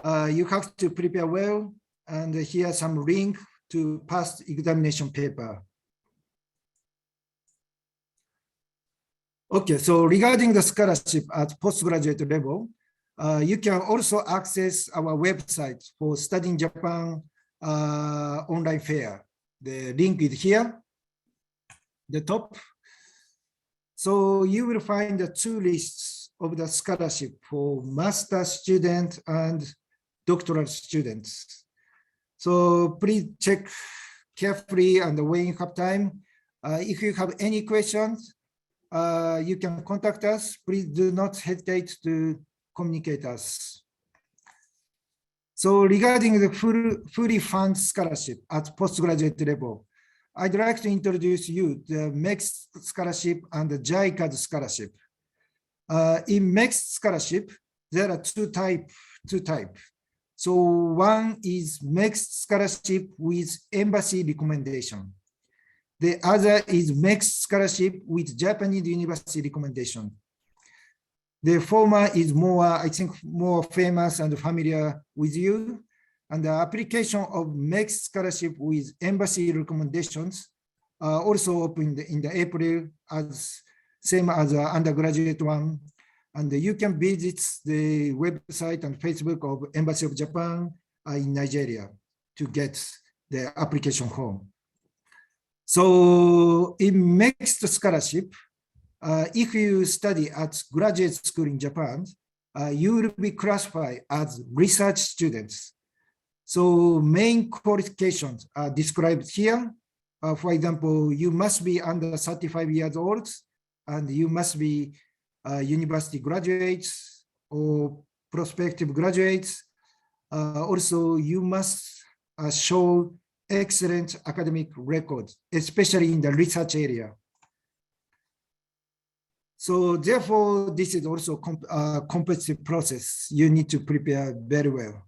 You have to prepare well, and here some link to pass examination paper. Okay, so regarding the scholarship at postgraduate level, you can also access our website for Studying Japan Online Fair. The link is here, the top. So you will find the two lists of the scholarship for master student and doctoral students. So please check carefully, and when you have time, if you have any questions, you can contact us. Please do not hesitate to communicate us. So regarding the fully funded scholarship at postgraduate level, I'd like to introduce you the mixed scholarship and the JICAD scholarship. In mixed scholarship, there are two types. So one is mixed scholarship with embassy recommendation. The other is mixed scholarship with Japanese university recommendation. The former is more, I think, more famous and familiar with you. And the application of mixed scholarship with embassy recommendations also opened in the April, as same as the undergraduate one. And you can visit the website and Facebook of Embassy of Japan in Nigeria to get the application form. So in mixed scholarship, if you study at graduate school in Japan, you will be classified as research students. So main qualifications are described here. For example, you must be under 35 years old, and you must be university graduates or prospective graduates. Also, you must show excellent academic record, especially in the research area. So therefore, this is also a competitive process. You need to prepare very well.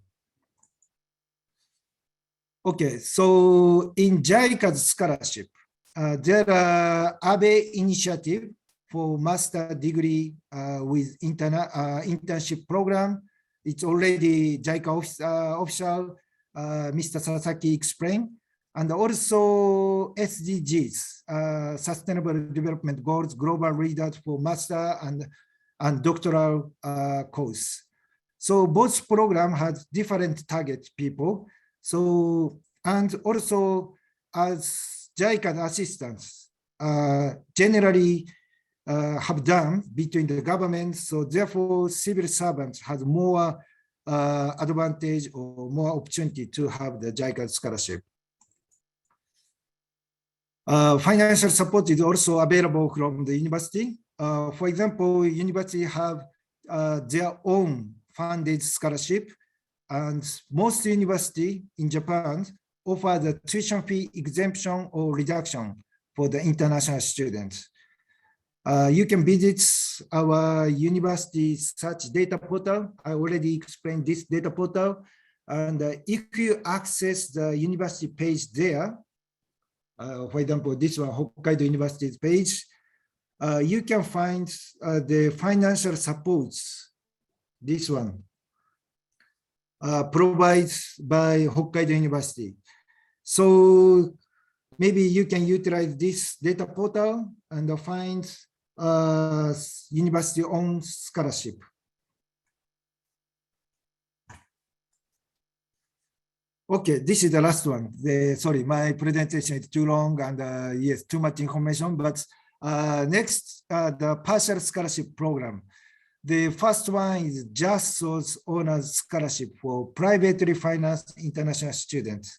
Okay, so in JICA's scholarship, there are Abe initiative for master degree with internship program. It's already JICA official, Mr. Sasaki explained. And also SDGs, Sustainable Development Goals, Global Leaders for master and doctoral course. So both programs have different target people. So, and also as JICA assistants, generally have done between the government. So therefore civil servants have more advantage or more opportunity to have the JICA scholarship. Financial support is also available from the university. For example, university have their own funded scholarship, and most university in Japan offer the tuition fee exemption or reduction for the international students. You can visit our university search data portal. I already explained this data portal. And if you access the university page there, for example, this one, Hokkaido University's page, you can find the financial supports, this one, provided by Hokkaido University. So maybe you can utilize this data portal and find university-owned scholarship. Okay, this is the last one. Sorry, my presentation is too long and yes, too much information. But next, the partial scholarship program. The first one is Just Source Honors Scholarship for privately financed international students.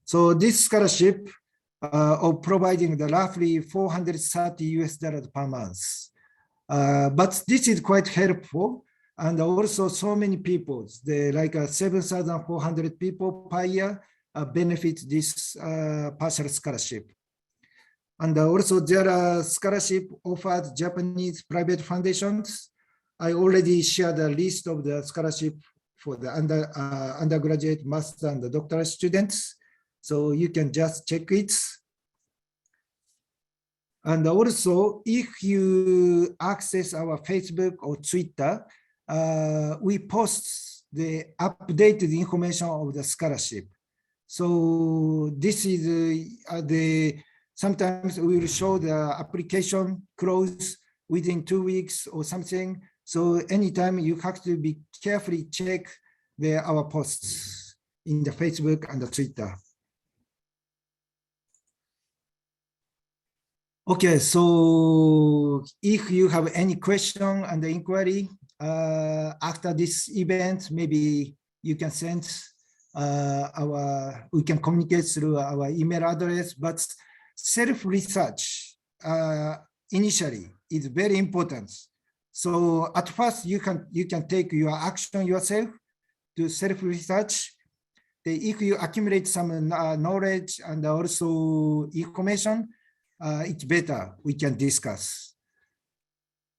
So this scholarship of providing the roughly $430 per month. But this is quite helpful. And also so many people, like 7,400 people per year benefit this partial scholarship. And also there are scholarship offered Japanese private foundations. I already shared a list of the scholarship for the undergraduate, master, and the doctoral students. So you can just check it. And also, if you access our Facebook or Twitter, we post the updated information of the scholarship. So this is sometimes we will show the application close within 2 weeks or something. So anytime you have to be carefully check our posts in the Facebook and the Twitter. Okay, so if you have any question and the inquiry after this event, maybe you can send we can communicate through our email address, but self-research initially is very important. So at first you can take your action yourself to self-research. If you accumulate some knowledge and also information, it's better we can discuss.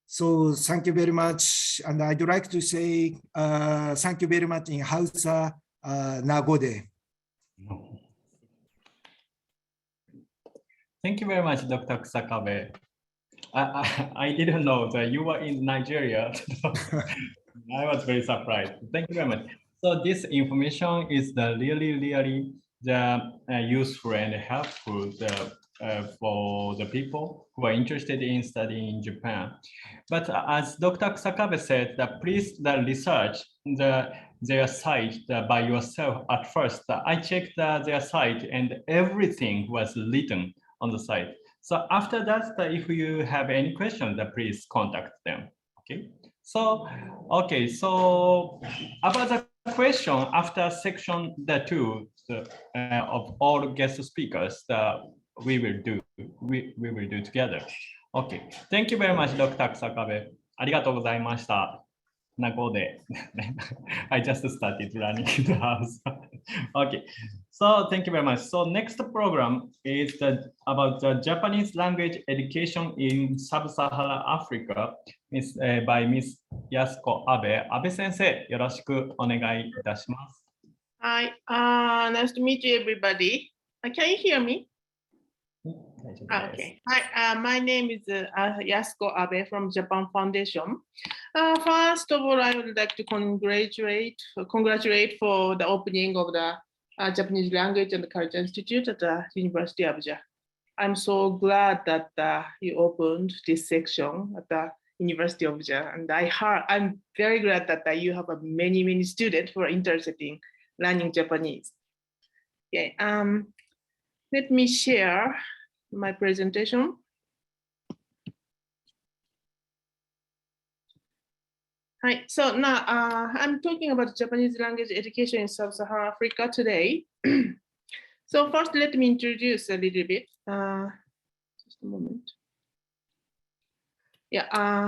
So thank you very much. And I'd like to say thank you very much in Hausa, Nagode. Thank you very much, Dr. Kusakabe. I didn't know that you were in Nigeria. I was very surprised. Thank you very much. So this information is really useful and helpful for the people who are interested in studying in Japan. But as Dr. Kusakabe said, please research their site by yourself at first. I checked their site and everything was written on the site. So after that, if you have any questions, please contact them. Okay. So about the question after section 2 of all guest speakers, we will do together. Okay. Thank you very much, Dr. Kusakabe. ありがとうございました。Nagode. I just started running in the house. Okay, so thank you very much. So next program is about the Japanese language education in Sub-Saharan Africa by Miss Yasuko Abe. Abe 先生、よろしくお願いいたします。Hi, nice to meet you, everybody. Can you hear me? Okay. Hi, my name is Yasuko Abe from Japan Foundation. First of all, I would like to congratulate for the opening of the Japanese Language and Culture Institute at the University of Abuja. I'm so glad that you opened this section at the University of Abuja, and I'm very glad that you have many students who are interested in learning Japanese. Okay, let me share my presentation. Hi, so now I'm talking about Japanese language education in Sub-Saharan Africa today. So first, let me introduce a little bit. Just a moment. Yeah,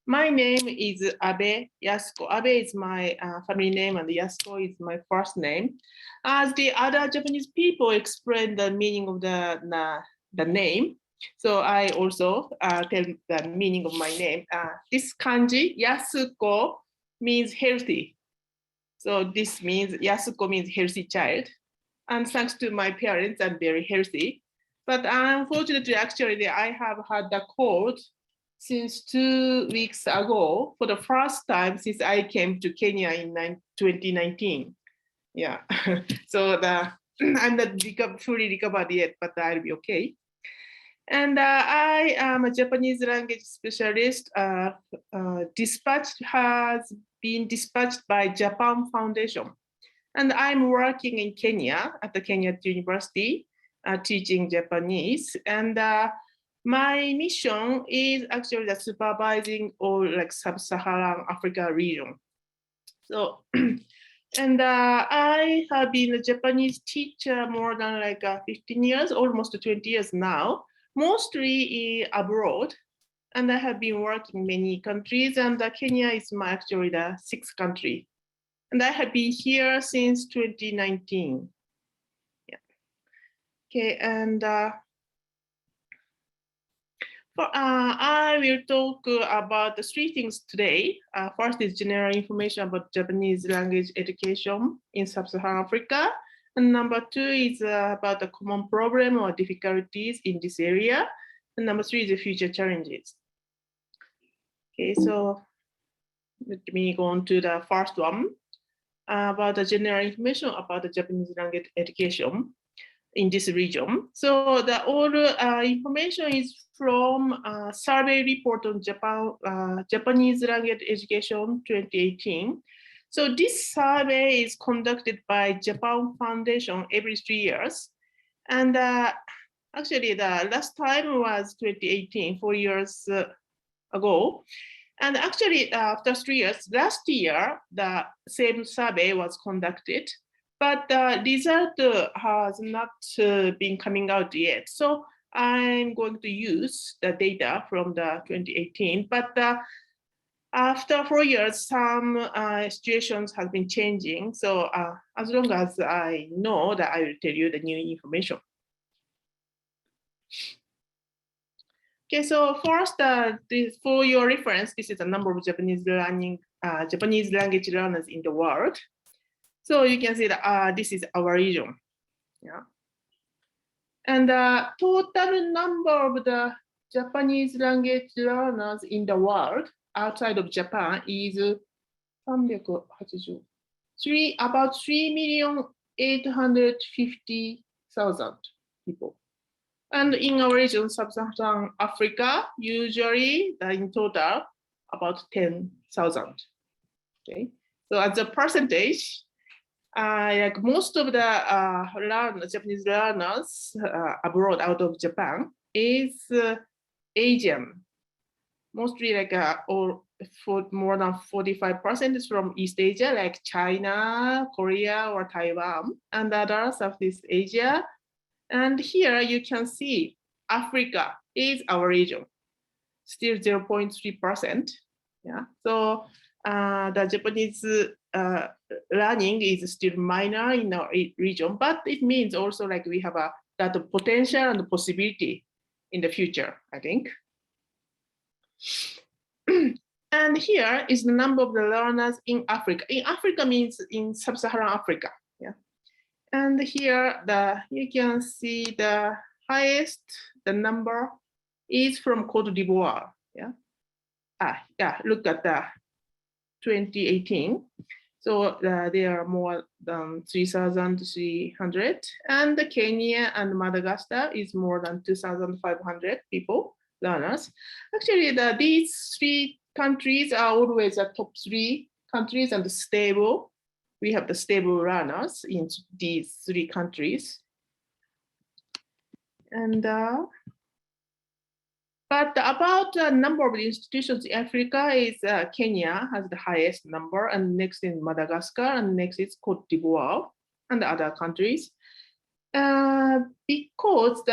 my name is Abe Yasuko. Abe is my family name, and Yasuko is my first name. As the other Japanese people explain the meaning of the name, so I also tell the meaning of my name. This kanji, Yasuko, means healthy. So this means Yasuko means healthy child. And thanks to my parents, I'm very healthy. But unfortunately, actually, I have had the cold since 2 weeks ago for the first time since I came to Kenya in 2019. Yeah, so I'm not fully recovered yet, but I'll be okay. And I am a Japanese language specialist. Has been dispatched by Japan Foundation. And I'm working in Kenya at the Kenya University, teaching Japanese. And my mission is actually the supervising all like Sub-Saharan Africa region. So, and I have been a Japanese teacher more than like 15 years, almost 20 years now, mostly abroad. And I have been working in many countries, and Kenya is actually the 6th country. And I have been here since 2019. Yeah. Okay, and I will talk about the 3 things today. First is general information about Japanese language education in Sub-Saharan Africa. And number 2 is about the common problem or difficulties in this area. And number 3 is the future challenges. Okay, so let me go on to the first one. About the general information about the Japanese language education in this region. So the all information is from a survey report on Japanese language education 2018. So this survey is conducted by Japan Foundation every 3 years. And actually the last time was 2018, 4 years ago. And actually, after 3 years, last year, the same survey was conducted, but the result has not been coming out yet. So I'm going to use the data from the 2018, but after 4 years, some situations have been changing. So as long as I know that, I will tell you the new information. Okay, so first, for your reference, this is the number of Japanese language learners in the world. So you can see that this is our region. Yeah. And the total number of the Japanese language learners in the world outside of Japan is about 3,850,000 people. And in our region, Sub-Saharan Africa, usually in total, about 10,000. Okay, so as a percentage, like most of the Japanese learners abroad out of Japan is Asian, mostly like for more than 45% is from East Asia, like China, Korea, or Taiwan, and other Southeast Asia. And here you can see Africa is our region, still 0.3%. Yeah, so the Japanese learning is still minor in our region, but it means also like we have a lot of potential and possibility in the future, I think. And here is the number of the learners in Africa. In Africa means in sub-Saharan Africa. Yeah. And here you can see the highest, the number is from Cote d'Ivoire. Yeah. Look at the 2018. So there are more than 3,300, and Kenya and Madagascar is more than 2,500 people, learners. Actually, these three countries are always the top three countries and stable. We have the stable learners in these three countries. And but about the number of institutions in Africa is Kenya has the highest number, and next in Madagascar, and next is Cote d'Ivoire and the other countries. Because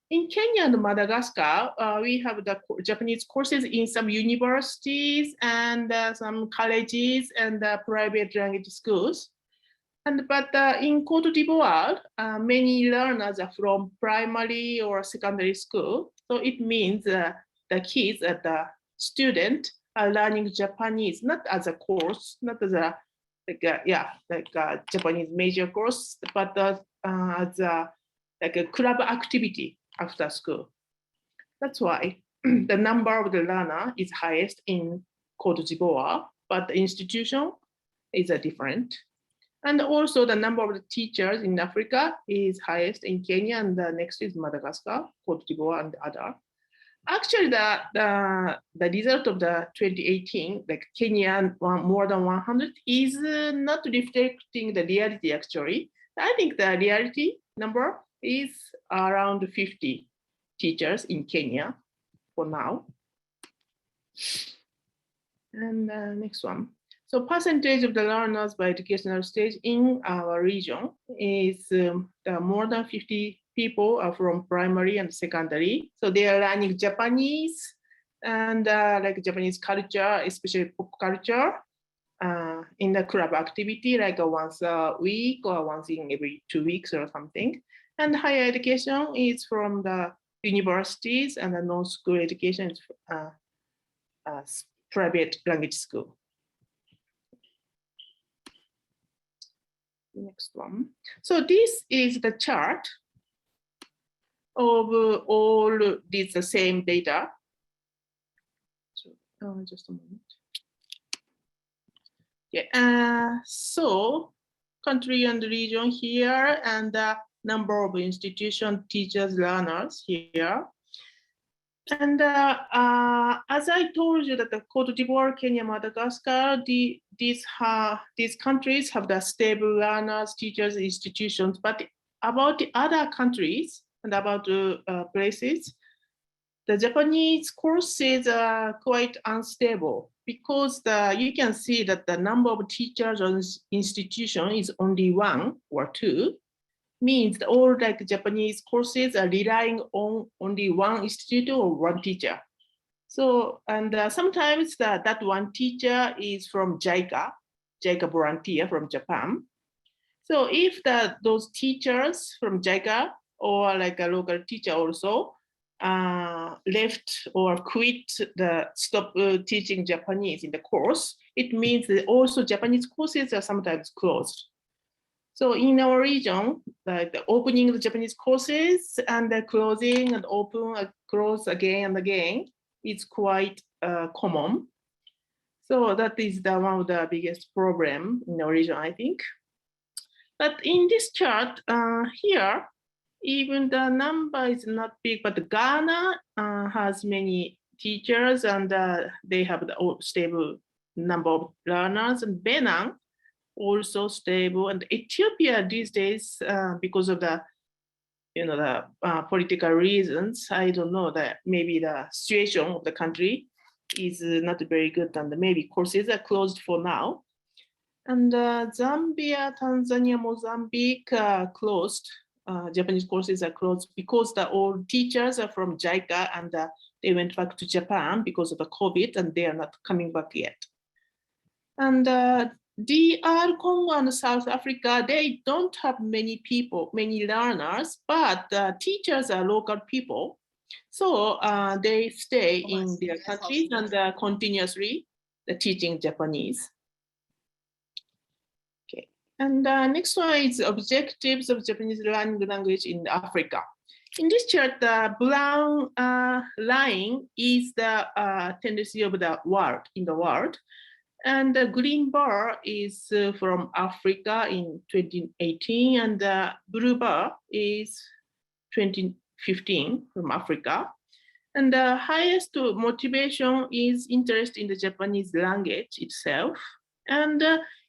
in Kenya and Madagascar, we have the Japanese courses in some universities and some colleges and private language schools. But in Cote d'Ivoire, many learners are from primary or secondary school. So it means the kids, the student, are learning Japanese, not as a course, not as a Japanese major course, but as a club activity after school. That's why the number of the learner is highest in Cote d'Ivoire, but the institution is different. And also the number of the teachers in Africa is highest in Kenya, and the next is Madagascar, Cote d'Ivoire, and other. Actually, the result of the 2018, like Kenya more than 100, is not reflecting the reality actually. I think the reality number is around 50 teachers in Kenya for now. And next one. So percentage of the learners by educational stage in our region is more than 50 people are from primary and secondary. So they are learning Japanese and like Japanese culture, especially pop culture, in the club activity, like once a week or once in every 2 weeks or something. And higher education is from the universities, and the non-school education is private language school. Next one. So this is the chart of all these the same data. So, just a moment. Yeah. So country and region here, and the number of institution, teachers, learners here. And as I told you that the Cote d'Ivoire, Kenya, Madagascar, these countries have the stable learners, teachers, institutions. But about the other countries and about the places, the Japanese courses are quite unstable, because you can see that the number of teachers on institution is only 1 or 2. Means that all like Japanese courses are relying on only one institute or one teacher. So, and sometimes that one teacher is from JICA volunteer from Japan. So if those teachers from JICA or like a local teacher also left or quit stop teaching Japanese in the course, it means that also Japanese courses are sometimes closed. So in our region, like the opening the Japanese courses and the closing and open and close again and again, it's quite common. So that is one of the biggest problem in our region, I think. But in this chart here, even the number is not big, but Ghana has many teachers, and they have the stable number of learners, and Benin also stable, and Ethiopia these days, because of the political reasons, I don't know, that maybe the situation of the country is not very good, and maybe courses are closed for now. And Zambia, Tanzania, Mozambique are closed. Japanese courses are closed because all teachers are from JICA, and they went back to Japan because of the COVID, and they are not coming back yet. And DR Congo and South Africa, they don't have many people, many learners, but teachers are local people. So they stay in their countries and continuously teaching Japanese. Okay, and next one is objectives of Japanese learning language in Africa. In this chart, the brown line is the tendency of the world in the world. And the green bar is from Africa in 2018, and the blue bar is 2015 from Africa. And the highest motivation is interest in the Japanese language itself, and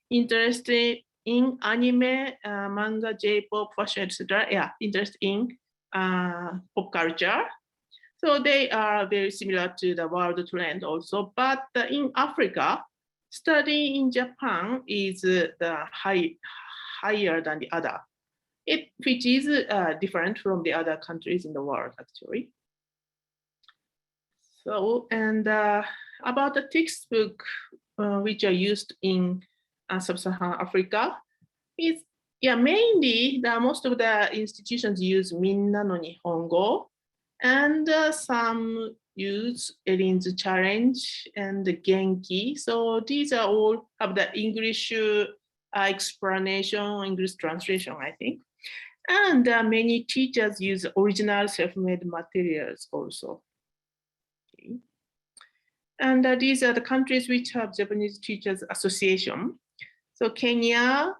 interest in anime, manga, J-pop, fashion, etc. Yeah, interest in pop culture. So they are very similar to the world trend also, but in Africa, study in Japan is higher than the other, which is different from the other countries in the world, actually. So, and about the textbook which are used in sub-Saharan Africa, is mainly most of the institutions use Minna no Nihongo, and some use Erin's Challenge and the Genki. So these are all have the English explanation, English translation, I think. And many teachers use original self-made materials also. Okay. And these are the countries which have Japanese Teachers Association. So Kenya,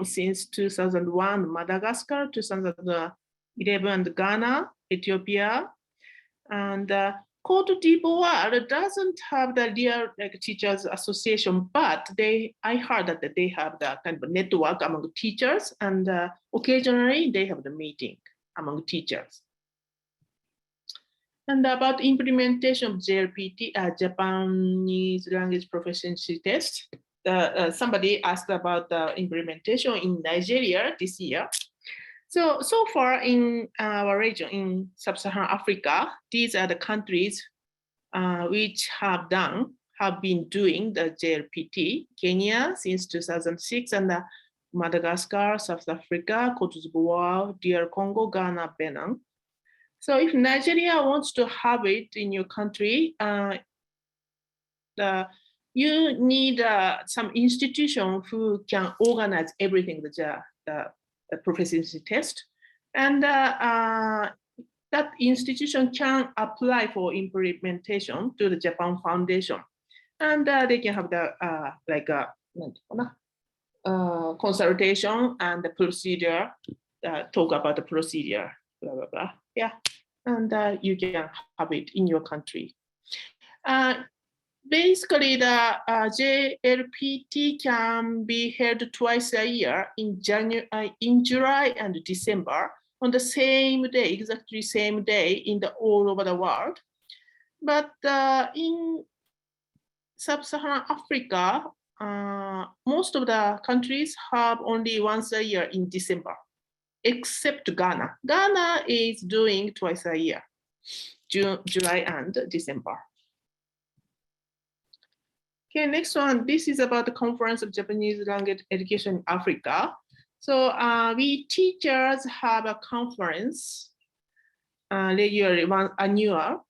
since 2001, Madagascar, 2011, and Ghana, Ethiopia, and Cote d'Ivoire doesn't have the real teachers association, but I heard that they have the kind of network among teachers, and occasionally they have the meeting among teachers. And about implementation of JLPT, Japanese language proficiency test, somebody asked about the implementation in Nigeria this year. So far in our region, in sub-Saharan Africa, these are the countries which have been doing the JLPT. Kenya since 2006, and Madagascar, South Africa, Cote d'Ivoire, DR Congo, Ghana, Benin. So if Nigeria wants to have it in your country, you need some institution who can organize everything, the proficiency test, and that institution can apply for implementation to the Japan Foundation, and they can have the consultation and the procedure, talk about the procedure, blah blah blah. Yeah, and you can have it in your country. Basically, the JLPT can be held twice a year in July and December on the same day, exactly same day in all over the world. But in sub-Saharan Africa, most of the countries have only once a year in December, except Ghana. Ghana is doing twice a year, July and December. Okay, next one. This is about the Conference of Japanese Language Education in Africa. So we teachers have a conference regularly, annual.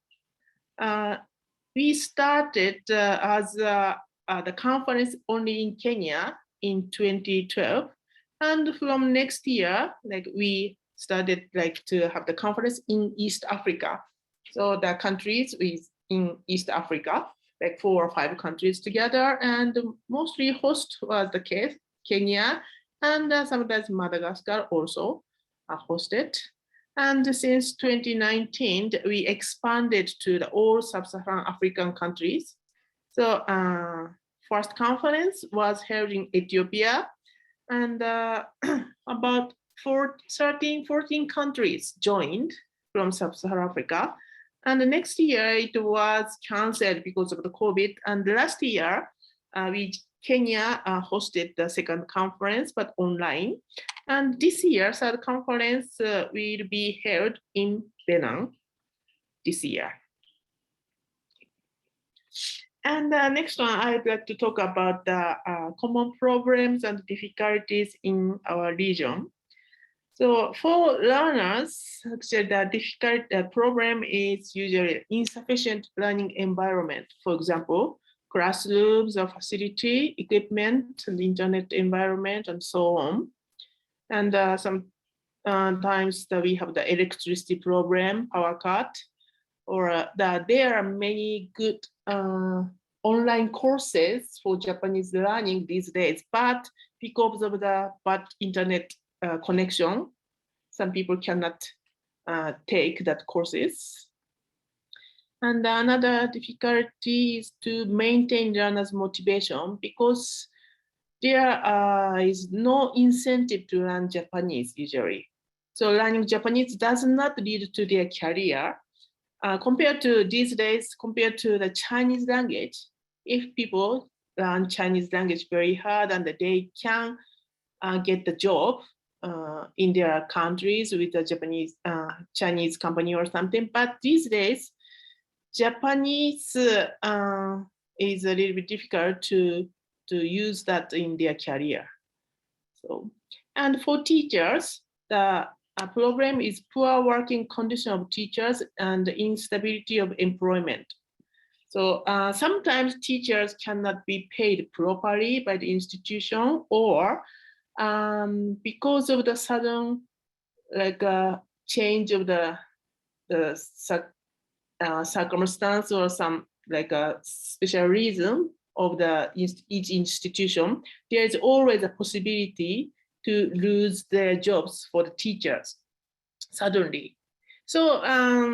We started as the conference only in Kenya in 2012, and from next year, we started to have the conference in East Africa. So the countries in East Africa, 4 or 5 countries together, and mostly host was the case, Kenya, and sometimes Madagascar also are hosted. And since 2019, we expanded to all sub-Saharan African countries. So first conference was held in Ethiopia, and about 13-14 countries joined from sub-Saharan Africa. And the next year it was canceled because of the COVID. And last year, Kenya hosted the second conference, but online. And this year, third conference will be held in Benin this year. And the next one, I'd like to talk about the common problems and difficulties in our region. So for learners, actually the difficult problem is usually insufficient learning environment. For example, classrooms or facility, equipment, and internet environment, and so on. And sometimes we have the electricity problem, power cut, or there are many good online courses for Japanese learning these days, but because of the bad internet connection, some people cannot take that courses. And another difficulty is to maintain learners' motivation because there is no incentive to learn Japanese usually. So learning Japanese does not lead to their career. Compared to these days, compared to the Chinese language, if people learn Chinese language very hard and they can get the job in their countries with a Japanese Chinese company or something. But these days, Japanese is a little bit difficult to use that in their career. So, and for teachers, the problem is poor working condition of teachers and instability of employment. So sometimes teachers cannot be paid properly by the institution, or because of the sudden change of the circumstance or some a special reason of each institution, there is always a possibility to lose their jobs for the teachers suddenly. So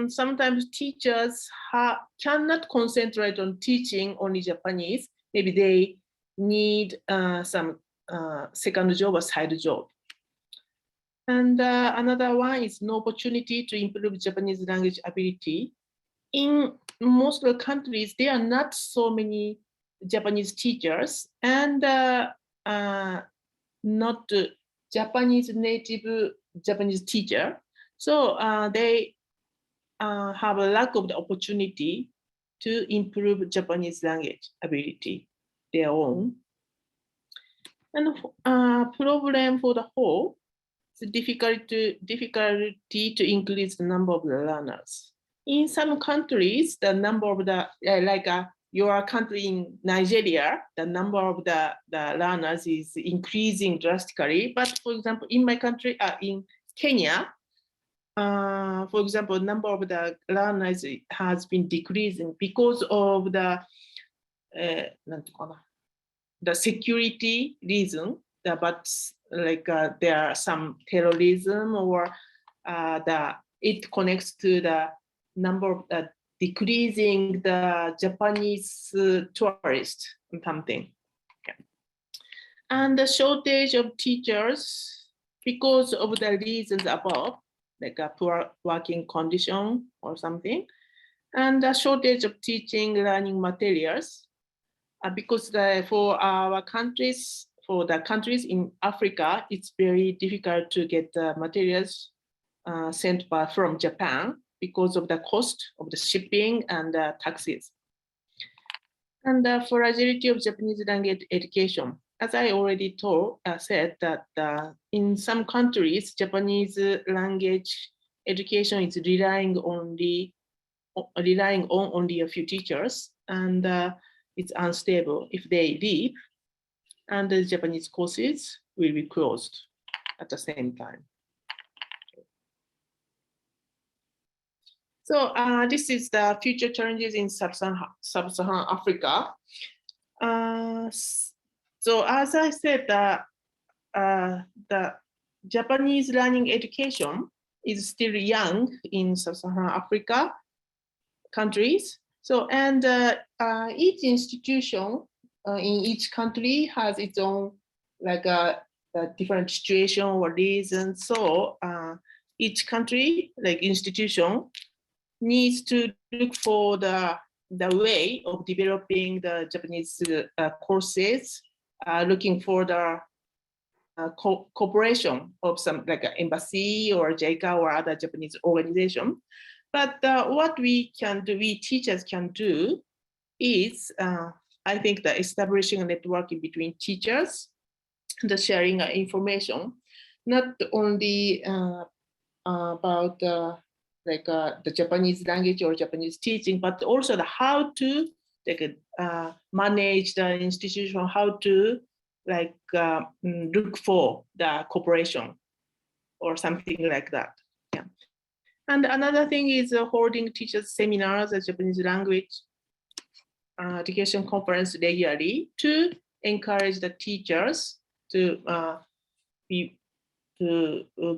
sometimes teachers cannot concentrate on teaching only Japanese. Maybe they need some second job or side job. And another one is no opportunity to improve Japanese language ability. In most of the countries, there are not so many Japanese teachers and not Japanese native Japanese teacher. So they have a lack of the opportunity to improve Japanese language ability, their own. And problem for the whole, it's difficulty to increase the number of the learners. In some countries, the number of the, your country in Nigeria, the number of the learners is increasing drastically. But for example, in my country, in Kenya, for example, number of the learners has been decreasing because of the security reason, but there are some terrorism or it connects to the number of decreasing the Japanese tourists or something. Okay. And the shortage of teachers because of the reasons above, like a poor working condition or something, and the shortage of teaching learning materials, because for our countries, for the countries in Africa, it's very difficult to get the materials sent from Japan because of the cost of the shipping and the taxes. And the fragility of Japanese language education. As I already said that in some countries, Japanese language education is relying on only a few teachers, and it's unstable. If they leave, and the Japanese courses will be closed at the same time. So this is the future challenges in sub-Saharan Africa. So as I said, the Japanese learning education is still young in sub-Saharan Africa countries. So, and each institution in each country has its own a different situation or reason. So each country, institution, needs to look for the way of developing the Japanese courses, looking for the cooperation of some embassy or JICA or other Japanese organization. But what we teachers can do is, I think, the establishing a network between teachers, the sharing information, not only about the Japanese language or Japanese teaching, but also the how to manage the institution, how to look for the cooperation or something like that. Yeah. And another thing is holding teachers seminars, the Japanese language education conference regularly to encourage the teachers to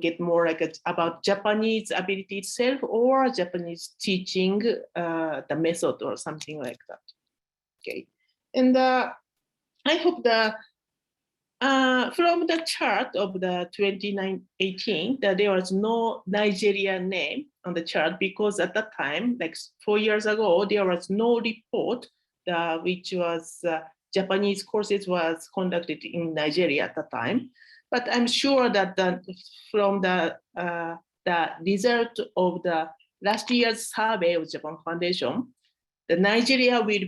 get more about Japanese ability itself or Japanese teaching the method or something like that. Okay, and I hope from the chart of the 2018 that there was no Nigerian name on the chart because at that time, like 4 years ago, there was no report which was Japanese courses was conducted in Nigeria at the time. But I'm sure that from the result of the last year's survey of Japan Foundation, the Nigeria will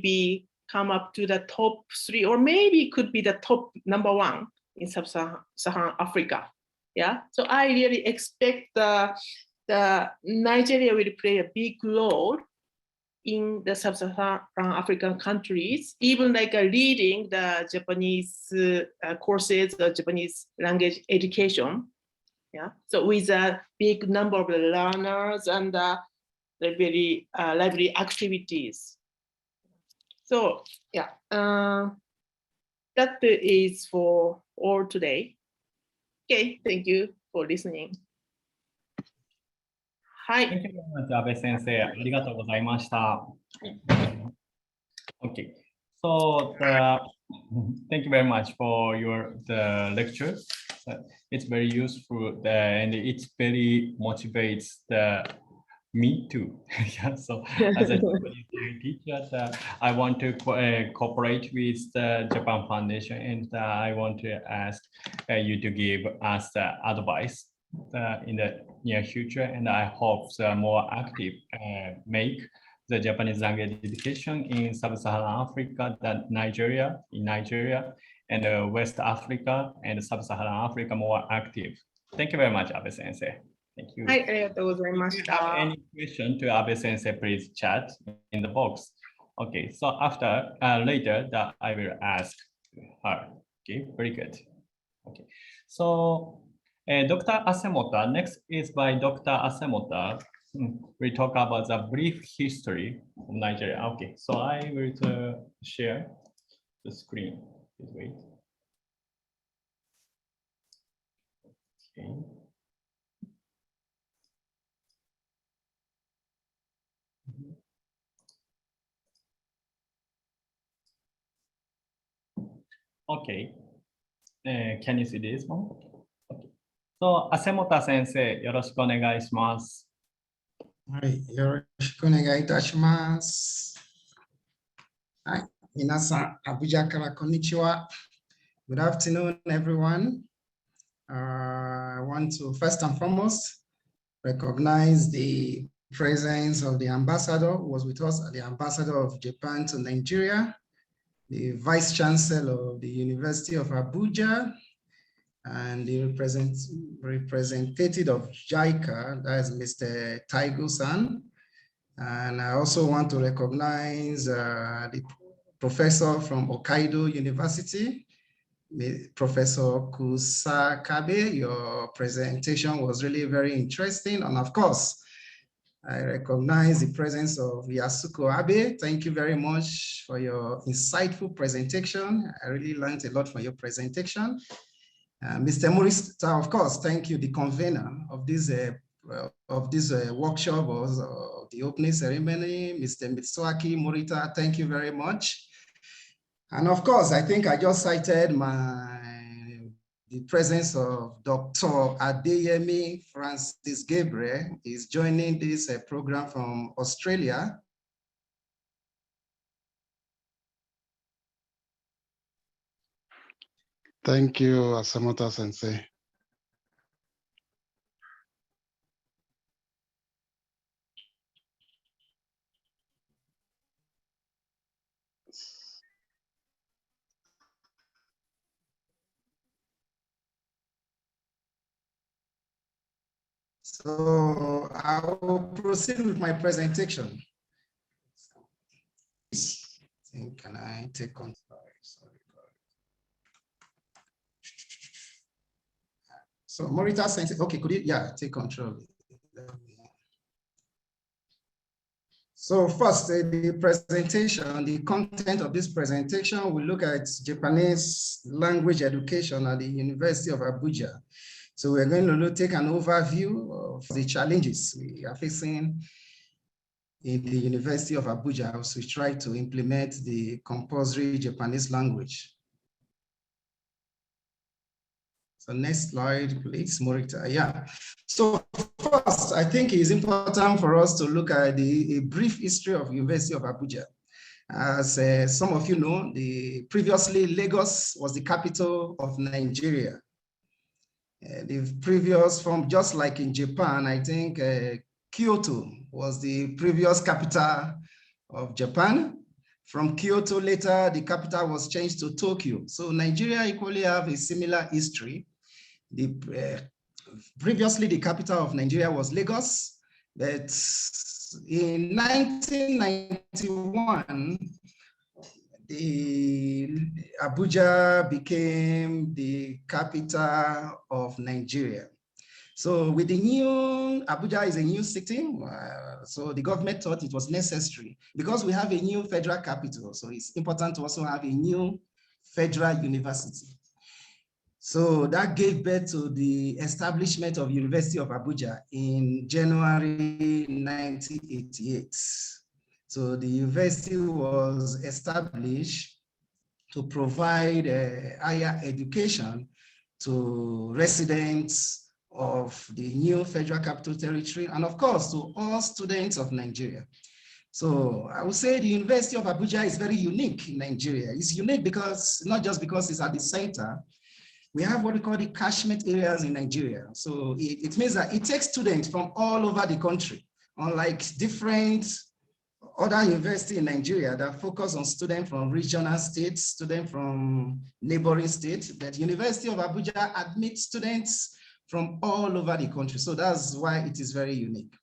come up to the top 3, or maybe could be the top #1 in sub-Saharan Africa. Yeah, so I really expect the Nigeria will play a big role in the sub-Saharan African countries, even leading the Japanese courses, the Japanese language education. Yeah, so with a big number of learners and very lively activities. So yeah, that is for all today. Okay, thank you for listening. Thank you very much, Abe Sensei. ありがとうございました。Okay, so thank you very much for the lecture. It's very useful and it very motivates me too. Yeah, so as a Japanese teacher, I want to cooperate with the Japan Foundation, and I want to ask you to give us advice in the near future, and I hope more active make the Japanese language education in sub-Saharan Africa than in Nigeria, and West Africa and sub-Saharan Africa more active. Thank you very much, Abe Sensei. Thank you. Hi, ありがとうございました。 Any question to Abe Sensei, please chat in the box. Okay, so after later that I will ask her. Okay, very good. Okay, so Dr. Asemota, next is by Dr. Asemota. We talk about the brief history of Nigeria. Okay, so I will share the screen. Please wait. Okay. Okay. Can you see this one? Okay. So, Asemota 先生、よろしくお願いします。はい、よろしくお願いいたします。はい、皆さん、アブジャからこんにちは。Good afternoon, everyone. I want to first and foremost recognize the presence of the ambassador who was with us, the ambassador of Japan to Nigeria, the Vice Chancellor of the University of Abuja, and the representative of JICA, that is Mr. Taigu-san. And I also want to recognize the professor from Hokkaido University, Professor Kusakabe. Your presentation was really very interesting. And of course, I recognize the presence of Yasuko Abe. Thank you very much for your insightful presentation. I really learned a lot from your presentation. Mr. Morita, of course, thank you, the convener of this workshop or the opening ceremony. Mr. Mitsuaki Morita, thank you very much. And of course, I think I just cited the presence of Dr. Adeyemi Francis Gabriel. Is joining this program from Australia. Thank you, Asemota Sensei. So I will proceed with my presentation. Can I take control? Sorry. So Morita sent, okay, could you, yeah, take control. So first, the presentation, the content of this presentation, we look at Japanese language education at the University of Abuja. So we're going to take an overview of the challenges we are facing in the University of Abuja as we try to implement the compulsory Japanese language. So next slide, please, Morita. Yeah. So first, I think it is important for us to look at a brief history of University of Abuja. As some of you know, previously Lagos was the capital of Nigeria. The previous, from just like in Japan, I think Kyoto was the previous capital of Japan. From Kyoto later, the capital was changed to Tokyo. So Nigeria equally have a similar history. Previously, the capital of Nigeria was Lagos, but in 1991, Abuja became the capital of Nigeria. So with the new, Abuja is a new city, so the government thought it was necessary because we have a new federal capital, so it's important to also have a new federal university. So that gave birth to the establishment of University of Abuja in January 1988. So the university was established to provide higher education to residents of the new Federal Capital Territory and of course to all students of Nigeria. So I would say the University of Abuja is very unique in Nigeria. It's unique because, not just because it's at the center, we have what we call the catchment areas in Nigeria. So it means that it takes students from all over the country, unlike different other universities in Nigeria that focus on students from regional states, students from neighboring states. But University of Abuja admits students from all over the country. So that's why it is very unique.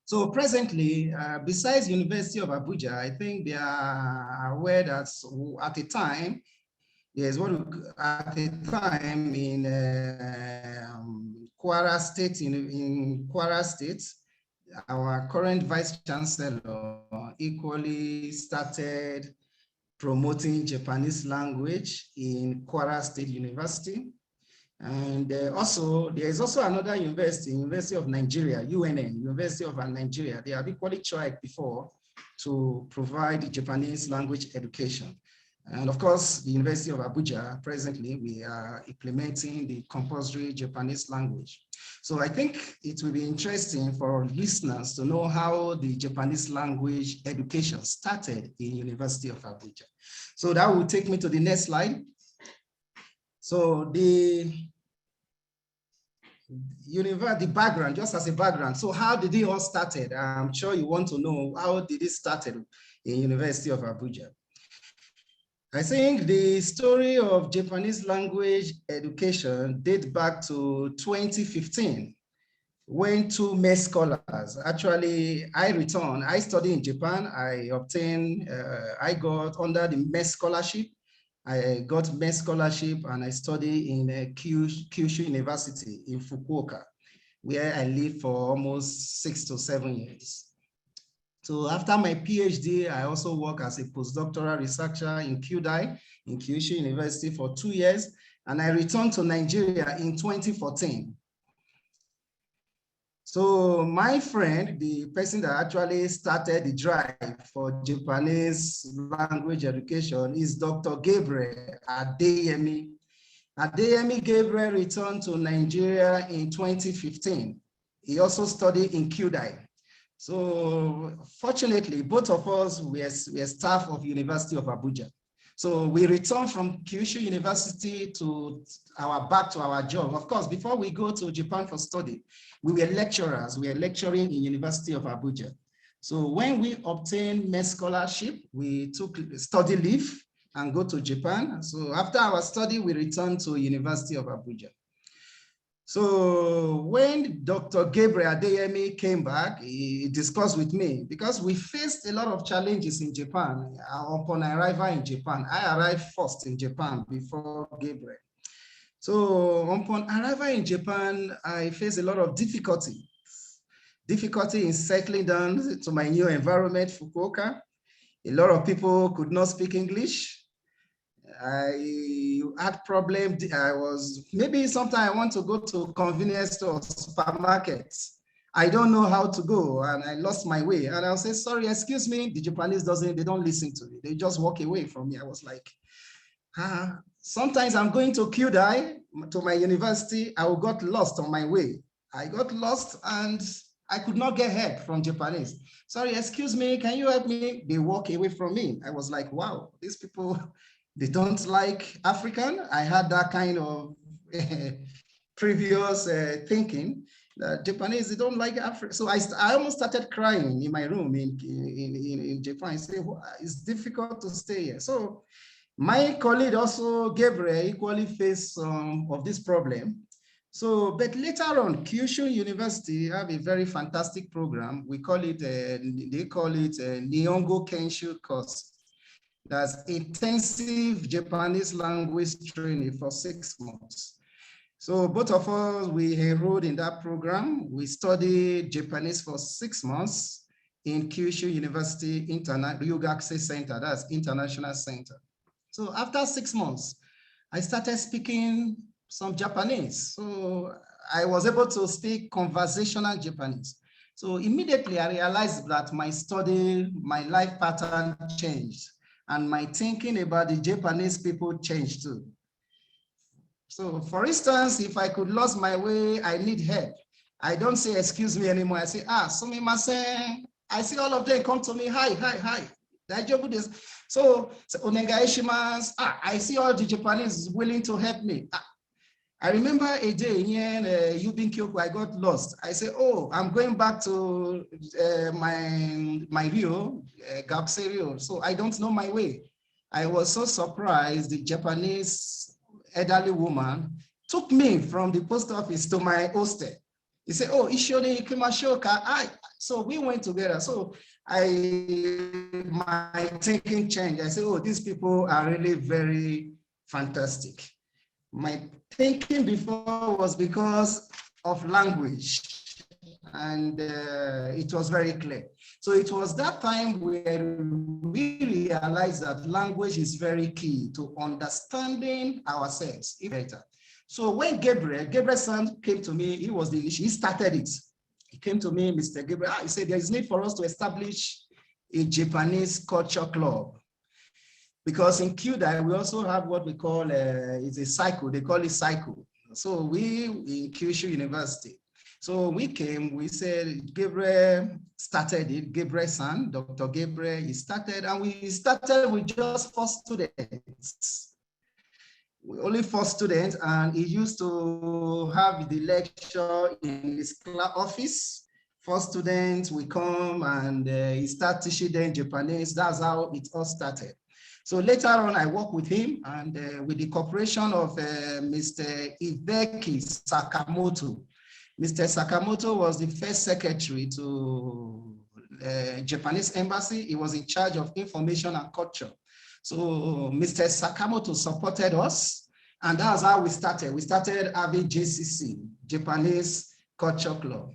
So presently, besides University of Abuja, I think they are aware that at the time, there's what at the time in Kwara State, in Kwara State, our current Vice Chancellor equally started promoting Japanese language in Kwara State University. And also, there is also another university, University of Nigeria, UNN, University of Nigeria. They have equally tried before to provide Japanese language education. And of course, the University of Abuja, presently, we are implementing the compulsory Japanese language. So I think it will be interesting for listeners to know how the Japanese language education started in University of Abuja. So that will take me to the next slide. So the background, just as a background. So how did it all started? I'm sure you want to know how did it started in University of Abuja. I think the story of Japanese language education dates back to 2015 when two MES scholars, actually I studied in Japan, I got under the MES scholarship. I got MES scholarship and I studied in Kyushu University in Fukuoka, where I lived for almost 6 to 7 years. So after my PhD, I also work as a postdoctoral researcher in Kyudai, in Kyushu University for 2 years, and I returned to Nigeria in 2014. So my friend, the person that actually started the drive for Japanese language education is Dr. Gabriel Adeyemi. Adeyemi Gabriel returned to Nigeria in 2015. He also studied in Kyudai. So fortunately, both of us were staff of University of Abuja. So we returned from Kyushu University back to our job. Of course, before we go to Japan for study, we were lecturers. We were lecturing in University of Abuja. So when we obtained MES scholarship, we took study leave and go to Japan. So after our study, we returned to University of Abuja. So when Dr. Gabriel Adeyemi came back, he discussed with me because we faced a lot of challenges in Japan. Upon arrival in Japan, I arrived first in Japan before Gabriel. So upon arrival in Japan, I faced a lot of difficulty in settling down to my new environment, Fukuoka. A lot of people could not speak English. I had problems. Maybe sometimes I want to go to convenience store, supermarkets. I don't know how to go and I lost my way. And I'll say, sorry, excuse me. The Japanese they don't listen to me. They just walk away from me. I was like, sometimes I'm going to Kyudai, to my university. I got lost on my way. I got lost and I could not get help from Japanese. Sorry, excuse me, can you help me? They walk away from me. I was like, wow, these people, they don't like African. I had that kind of previous thinking that Japanese, they don't like Africa. So I almost started crying in my room in Japan. I say, well, it's difficult to stay here. So my colleague also, Gabriel, equally faced some of this problem. So, but later on, Kyushu University have a very fantastic program. We call it, they call it a Nihongo Kenshu course. That's intensive Japanese language training for 6 months. So both of us, we enrolled in that program. We studied Japanese for 6 months in Kyushu University Ryugakusei Center, that's International Center. So after 6 months, I started speaking some Japanese. So I was able to speak conversational Japanese. So immediately I realized that my study, my life pattern changed and my thinking about the Japanese people changed too. So for instance, if I could lose my way, I need help. I don't say, excuse me anymore. I say, sumimasen. I see all of them come to me, hi. So onegai shimasu. I see all the Japanese willing to help me. I remember a day in Yubin Kyoku, I got lost. I said, oh, I'm going back to my Rio, Gakusei Rio. So I don't know my way. I was so surprised. The Japanese elderly woman took me from the post office to my hostel. He said, oh, Ishori Ikimashoka. So we went together. So my thinking changed. I said, oh, these people are really very fantastic. My thinking before was because of language, and it was very clear. So it was that time where we realized that language is very key to understanding ourselves better. So when Gabriel's son came to me, he started it. He came to me, Mr. Gabriel, he said, there is need for us to establish a Japanese culture club. Because in Kyudai, we also have what we call it's a cycle. They call it cycle. So we in Kyushu University. So we came, we said, Gabriel started it, Gabriel's son, Dr. Gabriel, he started, and we started with just 4 students. Only 4 students, and he used to have the lecture in his office. 4 students, we come and he started teaching them Japanese. That's how it all started. So later on, I worked with him and with the cooperation of Mr. Hideki Sakamoto. Mr. Sakamoto was the first secretary to Japanese embassy. He was in charge of information and culture. So Mr. Sakamoto supported us, and that's how we started. We started having JCC, Japanese Culture Club.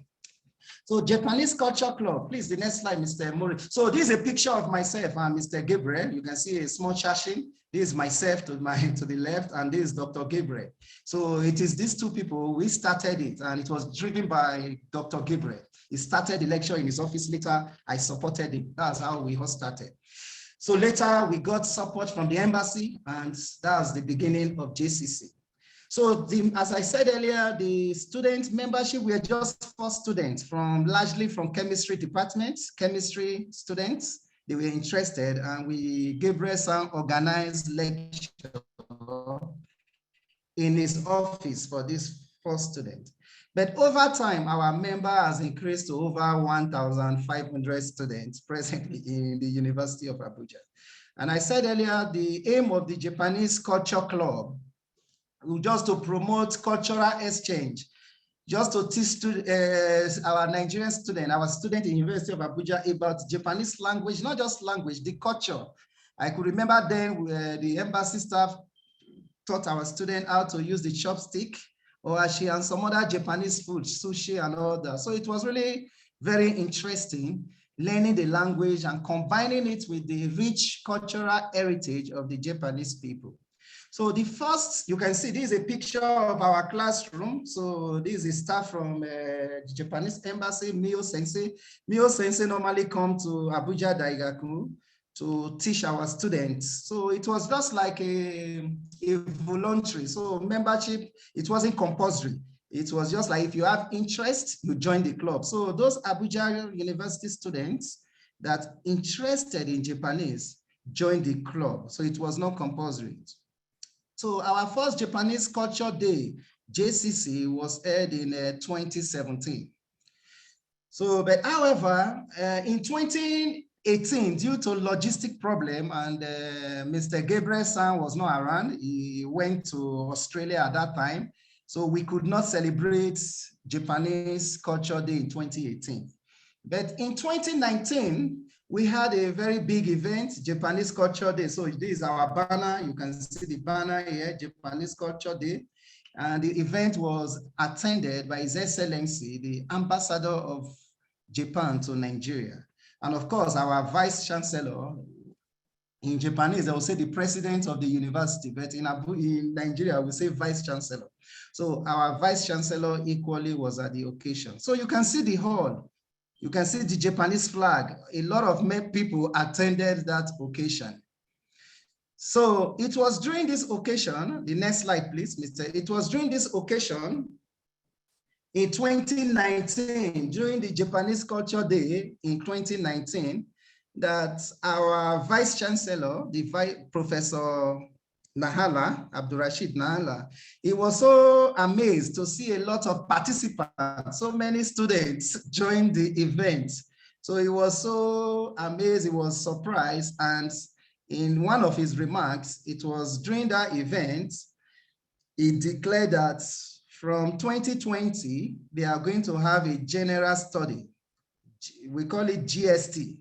So Japanese Culture Club, please, the next slide, Mr. Mori. So this is a picture of myself and Mr. Gabriel. You can see a small shashin. This is myself to the left, and this is Dr. Gabriel. So it is these 2 people, we started it, and it was driven by Dr. Gabriel. He started the lecture in his office. Later, I supported it. That's how we all started. So later, we got support from the embassy, and that's the beginning of JCC. So as I said earlier, the student membership, we are just 4 students largely from chemistry departments, chemistry students. They were interested, and we Gabriel San organized lecture in his office for these 4 students. But over time, our member has increased to over 1,500 students presently in the University of Abuja. And I said earlier, the aim of the Japanese Culture Club just to promote cultural exchange just to teach our Nigerian student, our student in University of Abuja about Japanese language, not just language, the culture. I could remember then the embassy staff taught our student how to use the chopstick, ohashi, and some other Japanese food, sushi and all that. So it was really very interesting learning the language and combining it with the rich cultural heritage of the Japanese people. So the first, you can see, this is a picture of our classroom. So this is staff from the Japanese embassy, Mio Sensei. Mio Sensei normally come to Abuja Daigaku to teach our students. So it was just like a voluntary. So membership, it wasn't compulsory. It was just like if you have interest, you join the club. So those Abuja University students that interested in Japanese joined the club. So it was not compulsory. So our first Japanese Culture Day, JCC, was held in 2017. So, but however, in 2018, due to logistic problem and Mr. Gabriel-san was not around, he went to Australia at that time. So we could not celebrate Japanese Culture Day in 2018. But in 2019, we had a very big event, Japanese Culture Day. So this is our banner. You can see the banner here, Japanese Culture Day. And the event was attended by His Excellency, the Ambassador of Japan to Nigeria. And of course, our Vice Chancellor, in Japanese, I will say the President of the university, but in Nigeria, we say Vice Chancellor. So our Vice Chancellor equally was at the occasion. So you can see the hall. You can see the Japanese flag. A lot of people attended that occasion. So it was during this occasion, the next slide, please, Mr. It was during this occasion in 2019, during the Japanese Culture Day in 2019, that our Vice Chancellor, Professor Nahala, Abdurrashid Nahala, he was so amazed to see a lot of participants, so many students joined the event. So he was so amazed, he was surprised, and in one of his remarks, it was during that event, he declared that from 2020, they are going to have a general study. We call it GST,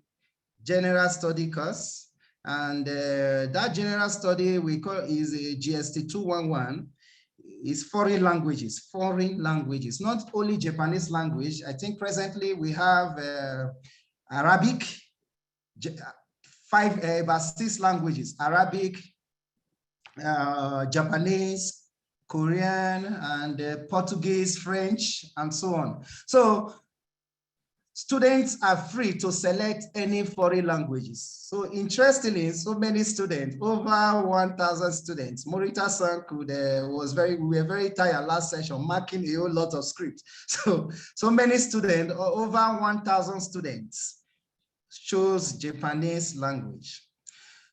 General Study Course. And that general study we call is a GST 211, is foreign languages, not only Japanese language. I think presently we have Arabic, about 6 languages, Arabic, Japanese, Korean, and Portuguese, French, and so on. So students are free to select any foreign languages. So interestingly, so many students, over 1,000 students. Morita-san we were very tired last session, marking a whole lot of scripts. So many students, over 1,000 students chose Japanese language.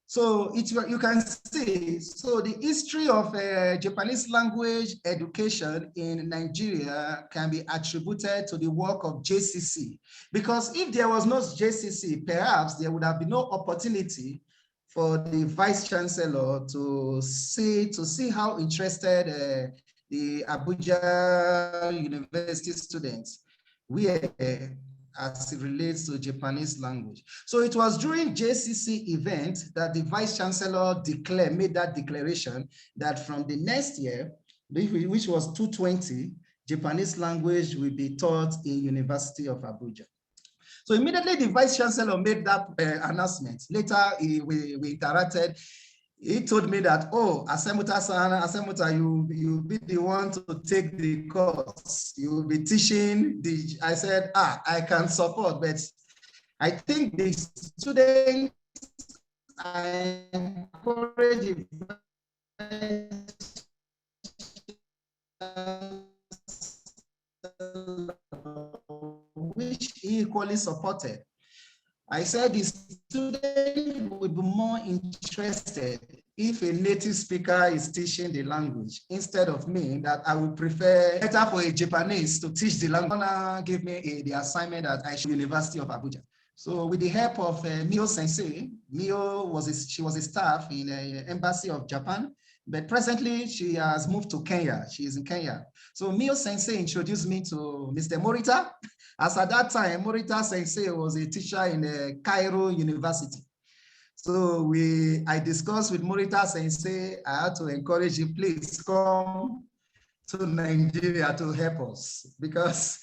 So you can see, so the history of Japanese language education in Nigeria can be attributed to the work of JCC. Because if there was no JCC, perhaps there would have been no opportunity for the Vice Chancellor to see how interested the Abuja University students were as it relates to Japanese language. So it was during JCC event that the Vice Chancellor made that declaration that from the next year, which was 2020, Japanese language will be taught in University of Abuja. So immediately the Vice Chancellor made that announcement. Later, we interacted. He told me that, oh, Asemuta, you'll be the one to take the course. You will be teaching I said, I can support, but I think the students, I encourage which he equally supported. I said the student would be more interested if a native speaker is teaching the language instead of me, that I would prefer better for a Japanese to teach the language. Give me the assignment that I should University of Abuja. So with the help of Mio Sensei, she was a staff in the Embassy of Japan. but presently she has moved to Kenya. She is in Kenya. So Mio Sensei introduced me to Mr. Morita. As at that time, Morita Sensei was a teacher in the Cairo University. So I discussed with Morita Sensei. I had to encourage him, please come to Nigeria to help us, because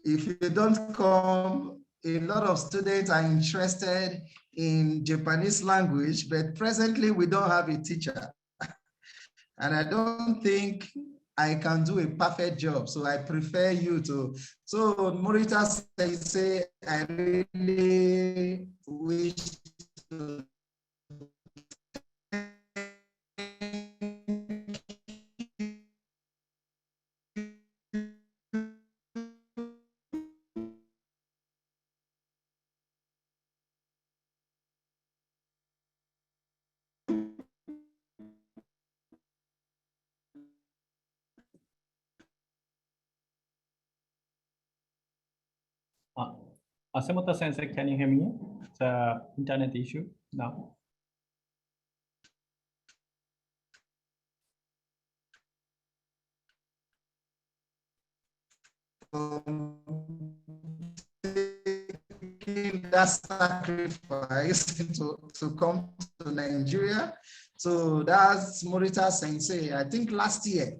if you don't come, a lot of students are interested in Japanese language, but presently we don't have a teacher. And I don't think I can do a perfect job. So I prefer you to. So Morita Sensei, I really wish to Asamoto Sensei, can you hear me? The internet issue now. that sacrifice to come to Nigeria. So that's Morita Sensei. I think last year,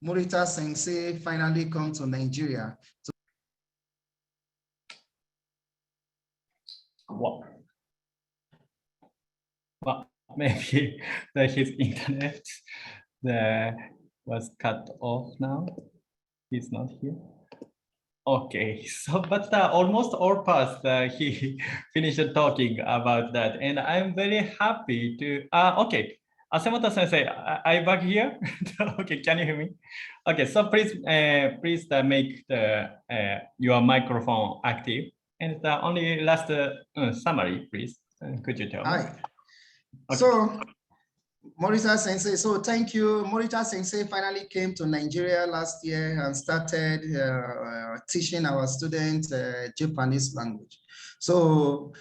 Morita Sensei finally come to Nigeria. Well, maybe his internet was cut off now. He's not here. Okay, so but almost all past he finished talking about that, and I'm very happy to. Okay, Asamoto Sensei, I back here. Okay, can you hear me? Okay, so please make your microphone active, and the only last summary, please. Could you tell me? Hi. Okay. So Morita Sensei, so thank you. Morita Sensei finally came to Nigeria last year and started teaching our students Japanese language. So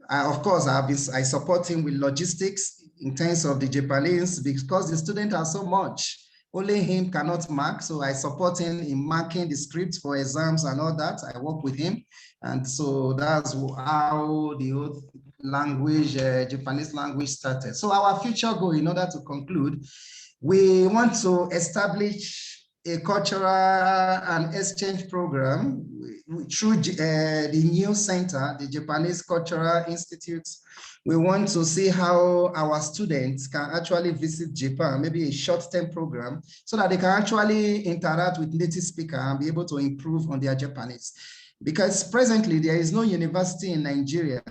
of course, I support him with logistics in terms of the Japanese, because the students are so much. Only him cannot mark, so I support him in marking the scripts for exams and all that. I work with him, and so that's how the whole language, Japanese language started. So our future goal, in order to conclude, we want to establish a cultural and exchange program through the new center, the Japanese Cultural Institute. We want to see how our students can actually visit Japan, maybe a short-term program, so that they can actually interact with native speakers and be able to improve on their Japanese. Because presently there is no university in Nigeria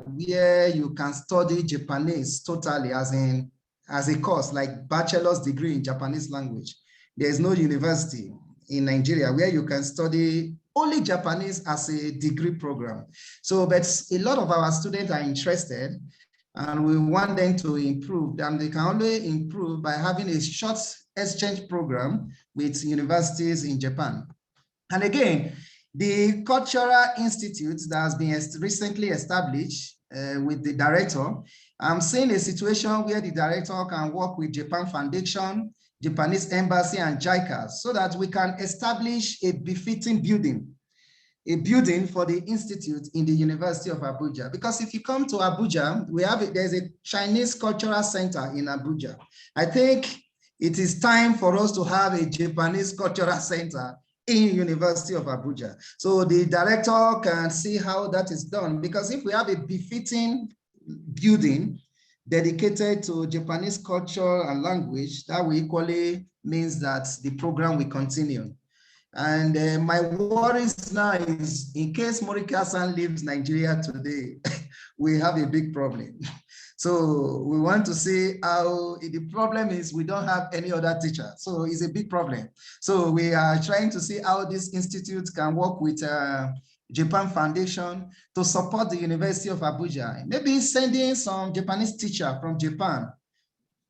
where you can study Japanese totally as a course, like bachelor's degree in Japanese language. There is no university in Nigeria where you can study only Japanese as a degree program. So, but a lot of our students are interested, and we want them to improve, and they can only improve by having a short exchange program with universities in Japan. And again, the Cultural Institute that has been recently established with the director, I'm seeing a situation where the director can work with Japan Foundation, Japanese Embassy, and JICA, so that we can establish a befitting building, for the institute in the University of Abuja. Because if you come to Abuja, there's a Chinese Cultural Center in Abuja. I think it is time for us to have a Japanese Cultural Center in University of Abuja. So the director can see how that is done, because if we have a befitting building dedicated to Japanese culture and language, that will equally means that the program will continue. And my worries now is, in case Morika-san leaves Nigeria today, we have a big problem. So we want to see how, the problem is we don't have any other teacher. So it's a big problem. So we are trying to see how this institute can work with Japan Foundation to support the University of Abuja. Maybe sending some Japanese teacher from Japan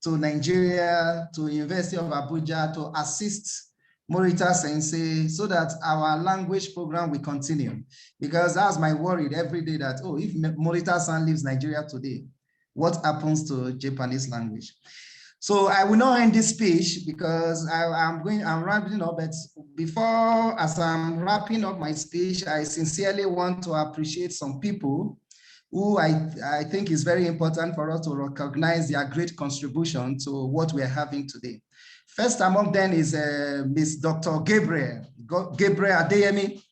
to Nigeria, to University of Abuja to assist Morita Sensei, so that our language program will continue. Because that's my worry every day, that, oh, if Morita-san leaves Nigeria today, what happens to Japanese language? So I will not end this speech because I'm wrapping up, but before, as I'm wrapping up my speech, I sincerely want to appreciate some people who I think is very important for us to recognize their great contribution to what we're having today. First among them is Ms. Dr. Gabriel Adeyemi.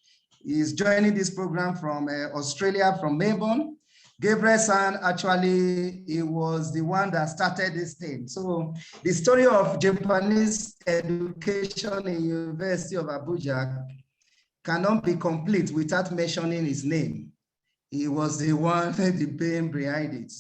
Is joining this program from Australia, from Melbourne. Gabriel-san, actually, he was the one that started this thing. So the story of Japanese education in University of Abuja cannot be complete without mentioning his name. He was the one, the brain behind it.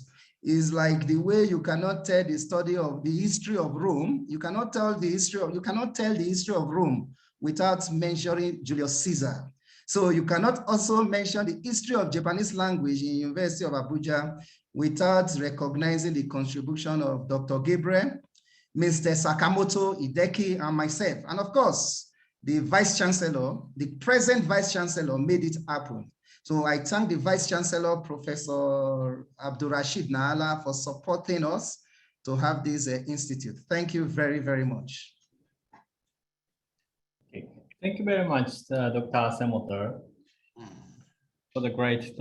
It's like the way you cannot tell the story of the history of Rome. You cannot tell the history of Rome without mentioning Julius Caesar. So you cannot also mention the history of Japanese language in University of Abuja without recognizing the contribution of Dr. Gabriel, Mr. Sakamoto Hideki, and myself. And of course, the Vice Chancellor, the present Vice Chancellor made it happen. So I thank the Vice Chancellor, Professor Abdurrashid Naala, for supporting us to have this institute. Thank you very, very much. Okay. Thank you very much, Dr. Asemoto, for the great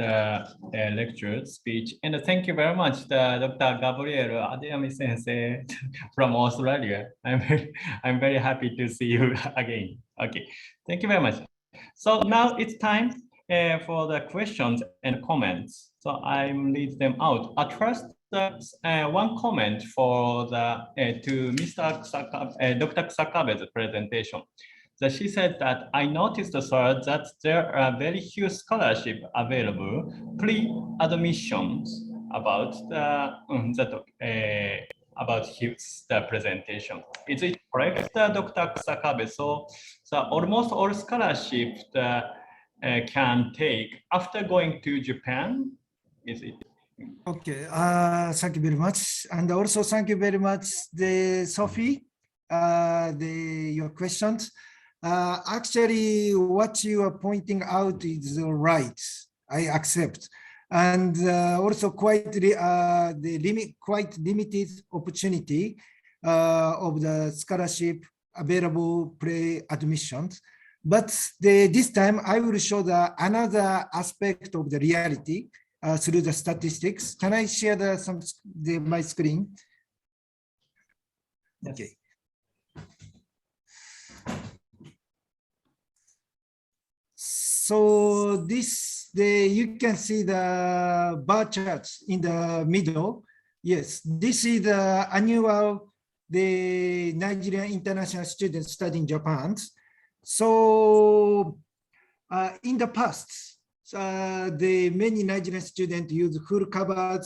lecture, speech. And thank you very much, Dr. Gabriel Adeyemi Sensei from Australia. I'm very happy to see you again. Okay, thank you very much. So now it's time for the questions and comments. So I read them out. At first, one comment for to Mr. Dr. Kusakabe's presentation. So she said that I noticed, sir, that there are very huge scholarship available pre-admissions about about his presentation. Is it correct, Dr. Kusakabe? So almost all scholarship can take after going to Japan. Is it? Okay. Thank you very much, and also thank you very much, Sophie, your questions. Actually, what you are pointing out is right. I accept, and also quite limited opportunity of the scholarship available pre-admissions. But this time, I will show another aspect of the reality through the statistics. Can I share my screen? Yes. Okay. So you can see the bar charts in the middle. Yes, this is the annual Nigerian international students studying Japan. So in the past, many Nigerian students use full covered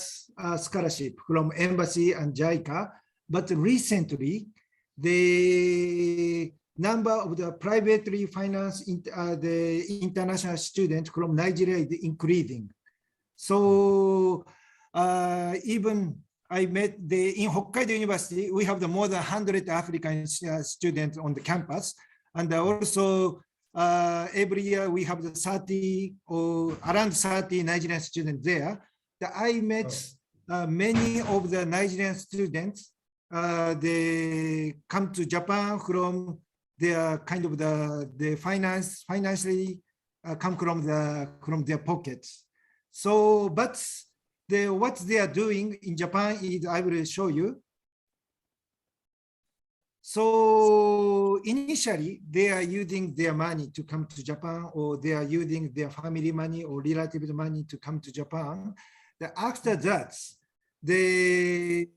scholarship from embassy and JICA, but recently the number of the privately financed the international students from Nigeria is increasing. So even I met in Hokkaido University, we have more than 100 African students on the campus. And also every year we have the 30 or around 30 Nigerian students there. I met many of the Nigerian students. They come to Japan from their kind of the financially come from their pockets. So, but what they are doing in Japan is I will show you. So initially they are using their money to come to Japan, or they are using their family money or relative money to come to Japan. After that, they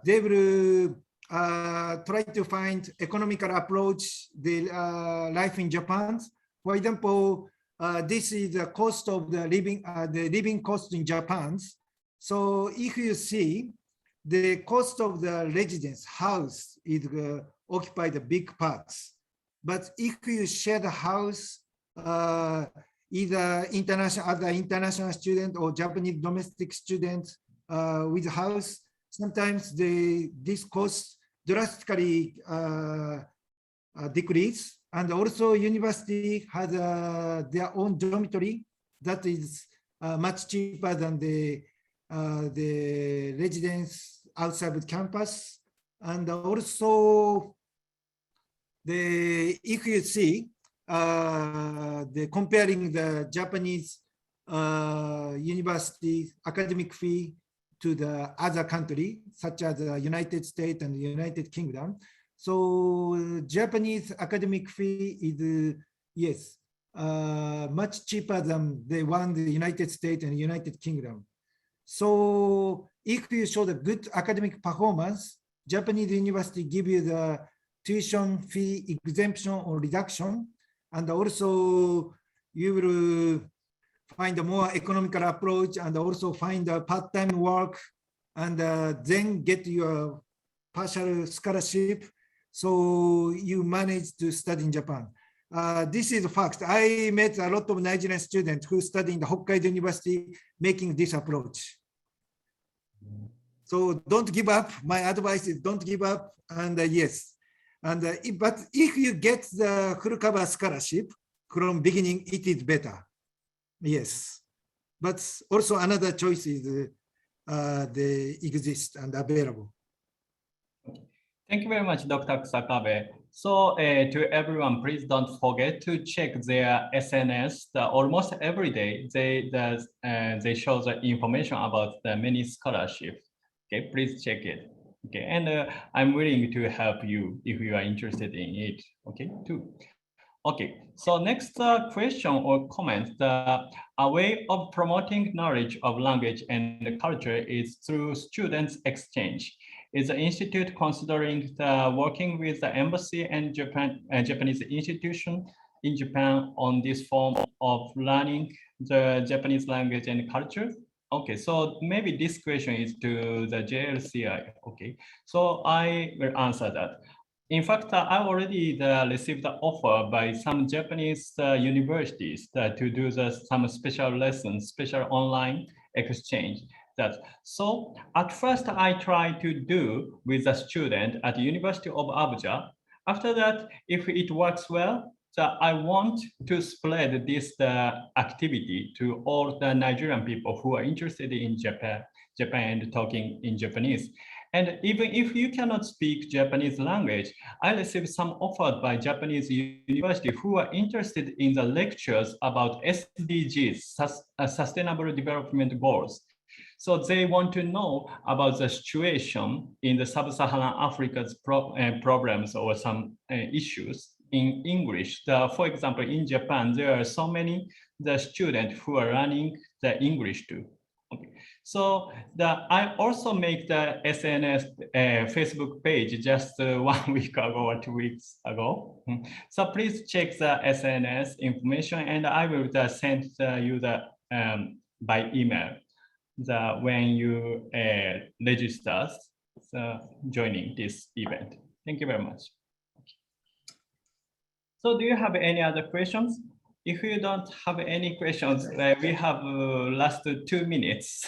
will try to find economical approach the life in Japan. For example, this is the cost of the living cost in Japan. So if you see the cost of the residence house is occupy the big parts, but if you share the house, either international student or Japanese domestic student with a house, sometimes this cost drastically decrease. And also university has their own dormitory that is much cheaper than the residence outside the campus. And also, if you see the comparing the Japanese university academic fee to the other country, such as the United States and the United Kingdom. So Japanese academic fee is, yes, much cheaper than the one in the United States and United Kingdom. So if you show the good academic performance, Japanese university give you the tuition fee exemption or reduction, and also you will find a more economical approach and also find a part-time work and then get your partial scholarship. So you manage to study in Japan. This is a fact. I met a lot of Nigerian students who study in the Hokkaido University making this approach. So don't give up. My advice is don't give up. And yes, and but if you get the full cover scholarship from beginning, it is better. Yes, but also another choice is they exist and available. Thank you very much, Dr. Kusakabe. So to everyone, please don't forget to check their SNS. Almost every day, they show the information about the many scholarships. Okay, please check it. Okay, and I'm willing to help you if you are interested in it. Okay, too. Okay, so next question or comment. A way of promoting knowledge of language and culture is through students' exchange. Is the institute considering working with the embassy and Japanese institution in Japan on this form of learning the Japanese language and culture? Okay, so maybe this question is to the JLCI. Okay, so I will answer that. In fact, I already received the offer by some Japanese universities to do some special lessons, special online exchange. So at first I tried to do with a student at the University of Abuja. After that, if it works well, I want to spread this activity to all the Nigerian people who are interested in Japan and talking in Japanese. And even if you cannot speak Japanese language, I received some offers by Japanese university who are interested in the lectures about SDGs, Sustainable Development Goals. So they want to know about the situation in the sub-Saharan Africa's problems or some issues in English. For example, in Japan, there are so many students who are learning the English too. Okay. So I also make the SNS Facebook page just 1 week ago or 2 weeks ago. So please check the SNS information, and I will send you by email when you register joining this event. Thank you very much. So do you have any other questions? If you don't have any questions, we have last 2 minutes.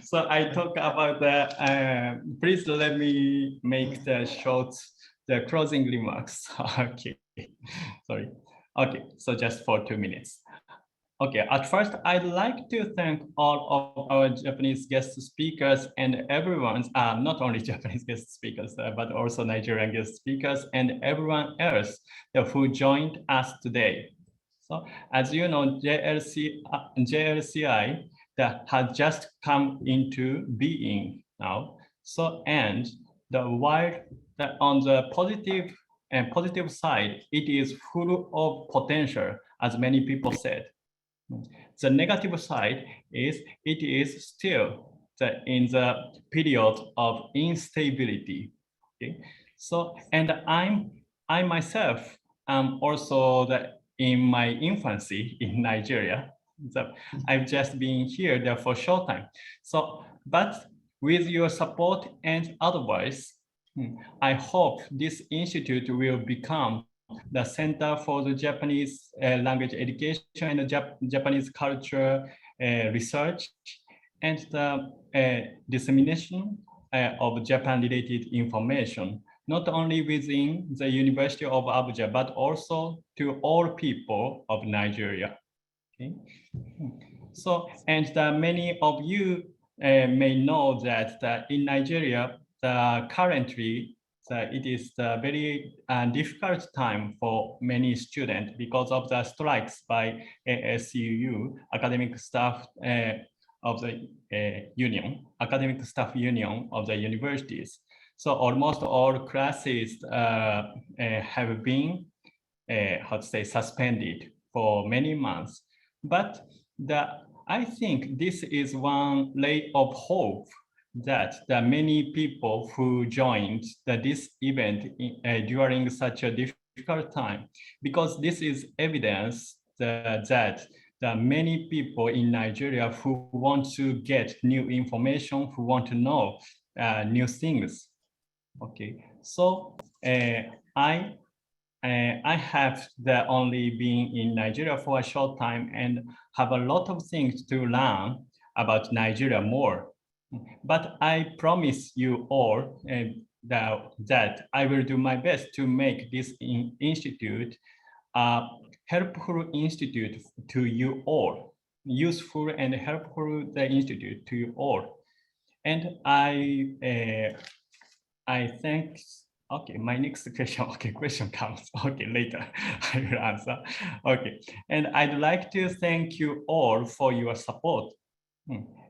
So I talk about please let me make the closing remarks. Okay, sorry. Okay, so just for 2 minutes. Okay, at first, I'd like to thank all of our Japanese guest speakers and everyone, not only Japanese guest speakers, but also Nigerian guest speakers and everyone else who joined us today. So as you know, JLCI has just come into being now. So, and on the positive side, it is full of potential, as many people said. The negative side is it is still in the period of instability. Okay, so and I myself am also in my infancy in Nigeria. So I've just been here there for a short time. So, but with your support and advice, I hope this institute will become the Center for the Japanese language education and the Japanese culture research and the dissemination of Japan-related information, not only within the University of Abuja, but also to all people of Nigeria. Okay. So, and many of you may know that in Nigeria, currently it is a very difficult time for many students because of the strikes by ASUU, academic staff of the academic staff union of the universities. So almost all classes have been, suspended for many months. But I think this is one ray of hope that the many people who joined this event during such a difficult time, because this is evidence that the many people in Nigeria who want to get new information, who want to know new things. Okay, so I have only been in Nigeria for a short time and have a lot of things to learn about Nigeria more. But I promise you all that I will do my best to make this institute a helpful institute to you all, useful and helpful the institute to you all. And I thank. Okay, my next question. Okay, question comes. Okay, later I will answer. Okay, and I'd like to thank you all for your support.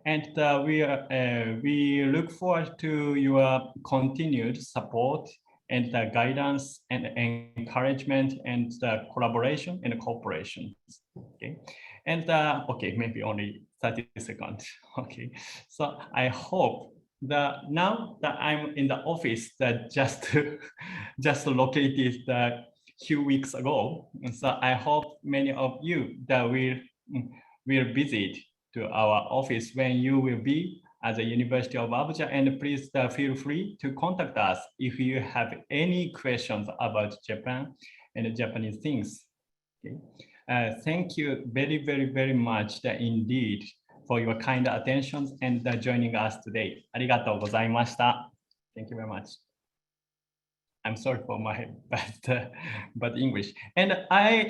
And we look forward to your continued support and the guidance and encouragement and the collaboration and cooperation. Okay, and okay, maybe only 30 seconds. Okay, so I hope that now that I'm in the office that just located a few weeks ago, and so I hope many of you that will visit to our office when you will be at the University of Abuja, and please feel free to contact us if you have any questions about Japan and Japanese things. Okay. Thank you very, very, very much indeed for your kind attention and joining us today. ありがとうございました. Thank you very much. I'm sorry for my bad English. And I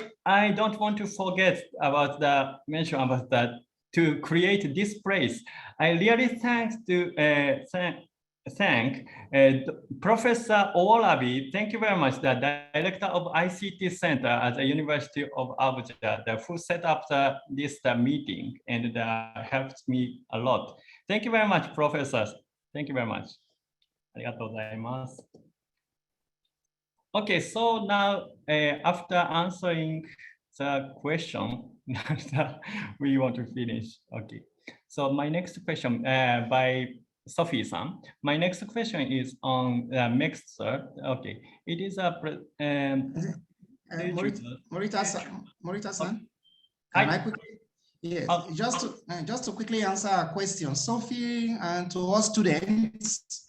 don't want to forget about the mention about that to create this place. I really thank Professor Olabi. Thank you very much, the director of ICT Center at the University of Abuja, who set up this meeting and helped me a lot. Thank you very much, professors. Thank you very much. ありがとうございます. Okay, so now after answering the question, we want to finish. Okay, so my next question by Sophie-san. My next question is on Mixer. Okay, it is a Morita-san, can I quickly? Yes, just to quickly answer a question, Sophie, and to all students,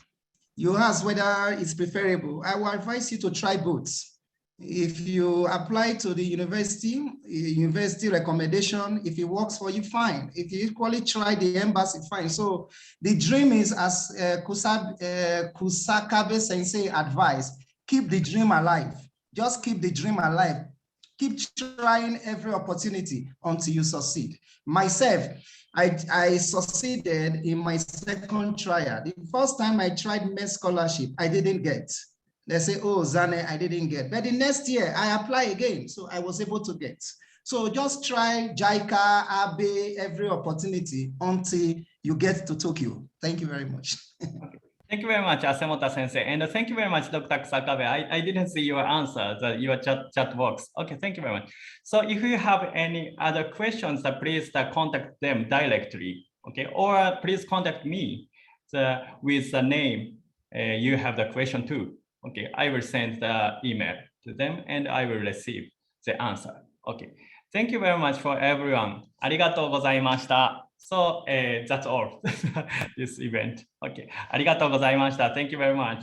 you asked whether it's preferable. I will advise you to try both. If you apply to the university recommendation, if it works for you, fine. If you equally try the embassy, fine. So the dream is, as Kusakabe Sensei advised, keep the dream alive. Just keep the dream alive. Keep trying every opportunity until you succeed. Myself, I succeeded in my second trial. The first time I tried MES scholarship, I didn't get. They say, oh, Zane, I didn't get. But the next year, I apply again, so I was able to get. So just try JICA, Abe, every opportunity until you get to Tokyo. Thank you very much. Thank you very much, Asemota Sensei. And thank you very much, Dr. Kusakabe. I didn't see your answer, your chat box. Okay, thank you very much. So if you have any other questions, please contact them directly, okay? Or please contact me with the name you have the question to. Okay, I will send the email to them and I will receive the answer. Okay, thank you very much for everyone. ありがとうございました. So that's all, this event. Okay, ありがとうございました. Thank you very much.